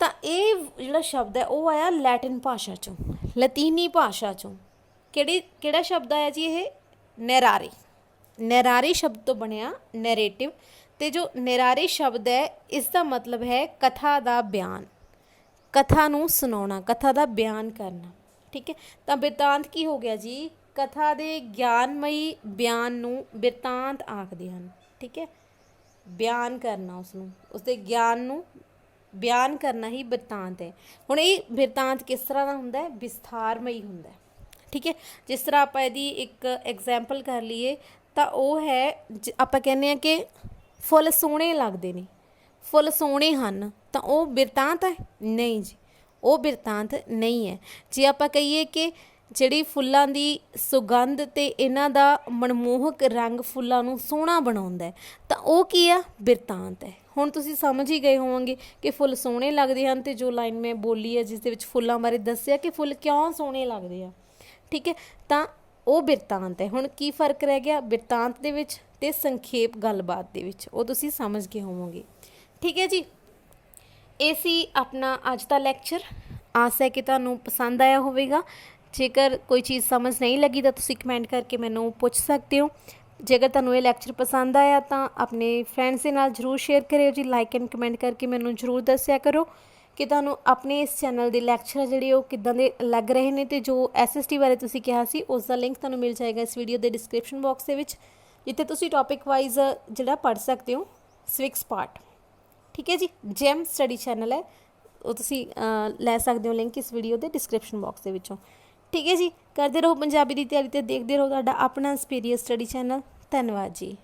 ਤਾਂ ਇਹ ਜਿਹੜਾ ਸ਼ਬਦ ਹੈ ਉਹ ਆਇਆ ਲੈਟਿਨ ਭਾਸ਼ਾ 'ਚੋਂ, ਲਤੀਨੀ ਭਾਸ਼ਾ 'ਚੋਂ। ਕਿਹੜਾ ਸ਼ਬਦ ਆਇਆ ਜੀ ਇਹ? ਨੈਰਾਰੇ। ਨੈਰਾਰੇ ਸ਼ਬਦ ਤੋਂ ਬਣਿਆ ਨੈਰੇਟਿਵ। ਅਤੇ ਜੋ ਨੈਰਾਰੇ ਸ਼ਬਦ ਹੈ ਇਸ ਦਾ ਮਤਲਬ ਹੈ ਕਥਾ ਦਾ ਬਿਆਨ, ਕਥਾ ਨੂੰ ਸੁਣਾਉਣਾ, ਕਥਾ ਦਾ ਬਿਆਨ ਕਰਨਾ। ਠੀਕ ਹੈ, ਤਾਂ ਬਿਰਤਾਂਤ ਕੀ ਹੋ ਗਿਆ ਜੀ? ਕਥਾ ਦੇ ਗਿਆਨਮਈ ਬਿਆਨ ਨੂੰ ਬਿਰਤਾਂਤ ਆਖਦੇ ਹਨ। ਠੀਕ ਹੈ, ਬਿਆਨ ਕਰਨਾ, ਉਸਨੂੰ, ਉਸਦੇ ਗਿਆਨ ਨੂੰ ਬਿਆਨ ਕਰਨਾ ਹੀ ਬਿਰਤਾਂਤ ਹੈ। ਹੁਣ ਇਹ ਬਿਰਤਾਂਤ ਕਿਸ ਤਰ੍ਹਾਂ ਦਾ ਹੁੰਦਾ ਹੈ? ਵਿਸਥਾਰਮਈ ਹੁੰਦਾ ਹੈ। ਠੀਕ ਹੈ, ਜਿਸ ਤਰ੍ਹਾਂ ਆਪਾਂ ਇਹਦੀ ਇੱਕ ਐਗਜ਼ਾਮਪਲ ਕਰ ਲਈਏ ਤਾਂ ਉਹ ਹੈ, ਆਪਾਂ ਕਹਿੰਦੇ ਹਾਂ ਕਿ ਫੁੱਲ ਸੋਹਣੇ ਲੱਗਦੇ ਨੇ, ਫੁੱਲ ਸੋਹਣੇ ਹਨ, ਤਾਂ ਉਹ ਬਿਰਤਾਂਤ ਹੈ? ਨਹੀਂ ਜੀ, ਉਹ ਬਿਰਤਾਂਤ ਨਹੀਂ ਹੈ। ਜੇ ਆਪਾਂ ਕਹੀਏ ਕਿ ਜਿਹੜੀ ਫੁੱਲਾਂ ਦੀ ਸੁਗੰਧ ਅਤੇ ਇਹਨਾਂ ਦਾ ਮਨਮੋਹਕ ਰੰਗ ਫੁੱਲਾਂ ਨੂੰ ਸੋਹਣਾ ਬਣਾਉਂਦਾ ਹੈ, ਤਾਂ ਉਹ ਕੀ ਆ? ਬਿਰਤਾਂਤ ਹੈ। ਹੁਣ ਤੁਸੀਂ ਸਮਝ ਹੀ ਗਏ ਹੋਵੋਗੇ ਕਿ ਫੁੱਲ ਸੋਹਣੇ ਲੱਗਦੇ ਹਨ, ਅਤੇ ਜੋ ਲਾਈਨ ਮੈਂ ਬੋਲੀ ਹੈ ਜਿਸ ਦੇ ਵਿੱਚ ਫੁੱਲਾਂ ਬਾਰੇ ਦੱਸਿਆ ਕਿ ਫੁੱਲ ਕਿਉਂ ਸੋਹਣੇ ਲੱਗਦੇ ਆ। ਠੀਕ ਹੈ, ਤਾਂ ਉਹ ਬਿਰਤਾਂਤ ਹੈ। ਹੁਣ ਕੀ ਫ਼ਰਕ ਰਹਿ ਗਿਆ ਬਿਰਤਾਂਤ ਦੇ ਵਿੱਚ ਅਤੇ ਸੰਖੇਪ ਗੱਲਬਾਤ ਦੇ ਵਿੱਚ? ਉਹ ਤੁਸੀਂ ਸਮਝ ਗਏ ਹੋਵੋਗੇ। ਠੀਕ ਹੈ ਜੀ, ਇਹ ਸੀ ਆਪਣਾ ਅੱਜ ਦਾ ਲੈਕਚਰ। ਆਸ ਹੈ ਕਿ ਤੁਹਾਨੂੰ ਪਸੰਦ ਆਇਆ ਹੋਵੇਗਾ। ਜੇਕਰ ਕੋਈ ਚੀਜ਼ ਸਮਝ ਨਹੀਂ ਲੱਗੀ ਤਾਂ ਤੁਸੀਂ ਕਮੈਂਟ ਕਰਕੇ ਮੈਨੂੰ ਪੁੱਛ ਸਕਦੇ ਹੋ। ਜੇਕਰ ਤੁਹਾਨੂੰ ਇਹ ਲੈਕਚਰ ਪਸੰਦ ਆਇਆ ਤਾਂ ਆਪਣੇ ਫਰੈਂਡਸ ਦੇ ਨਾਲ ਜ਼ਰੂਰ ਸ਼ੇਅਰ ਕਰਿਓ ਜੀ। ਲਾਈਕ ਐਂਡ ਕਮੈਂਟ ਕਰਕੇ ਮੈਨੂੰ ਜ਼ਰੂਰ ਦੱਸਿਆ ਕਰੋ ਕਿ ਤੁਹਾਨੂੰ ਆਪਣੇ ਇਸ ਚੈਨਲ ਦੇ ਲੈਕਚਰ ਜਿਹੜੇ ਉਹ ਕਿੱਦਾਂ ਦੇ ਲੱਗ ਰਹੇ ਨੇ। ਅਤੇ ਜੋ SST ਬਾਰੇ ਤੁਸੀਂ ਕਿਹਾ ਸੀ ਉਸ ਦਾ ਲਿੰਕ ਤੁਹਾਨੂੰ ਮਿਲ ਜਾਏਗਾ ਇਸ ਵੀਡੀਓ ਦੇ ਡਿਸਕ੍ਰਿਪਸ਼ਨ ਬਾਕਸ ਦੇ ਵਿੱਚ, ਜਿੱਥੇ ਤੁਸੀਂ ਟੋਪਿਕ ਵਾਈਜ਼ ਜਿਹੜਾ ਪੜ੍ਹ ਸਕਦੇ ਹੋ ਸਵਿਕਸ ਪਾਰਟ। ਠੀਕ ਹੈ ਜੀ, ਜੈਮ ਸਟੱਡੀ ਚੈਨਲ ਹੈ, ਉਹ ਤੁਸੀਂ ਲੈ ਸਕਦੇ ਹੋ ਲਿੰਕ ਇਸ ਵੀਡੀਓ ਦੇ ਡਿਸਕ੍ਰਿਪਸ਼ਨ ਬਾਕਸ ਦੇ ਵਿੱਚੋਂ। ਠੀਕ ਹੈ ਜੀ, ਕਰਦੇ ਰਹੋ ਪੰਜਾਬੀ ਦੀ ਤਿਆਰੀ ਅਤੇ ਦੇਖਦੇ ਰਹੋ ਤੁਹਾਡਾ ਆਪਣਾ ਸੁਪੀਰੀਅਰ ਸਟੱਡੀ ਚੈਨਲ। ਧੰਨਵਾਦ ਜੀ।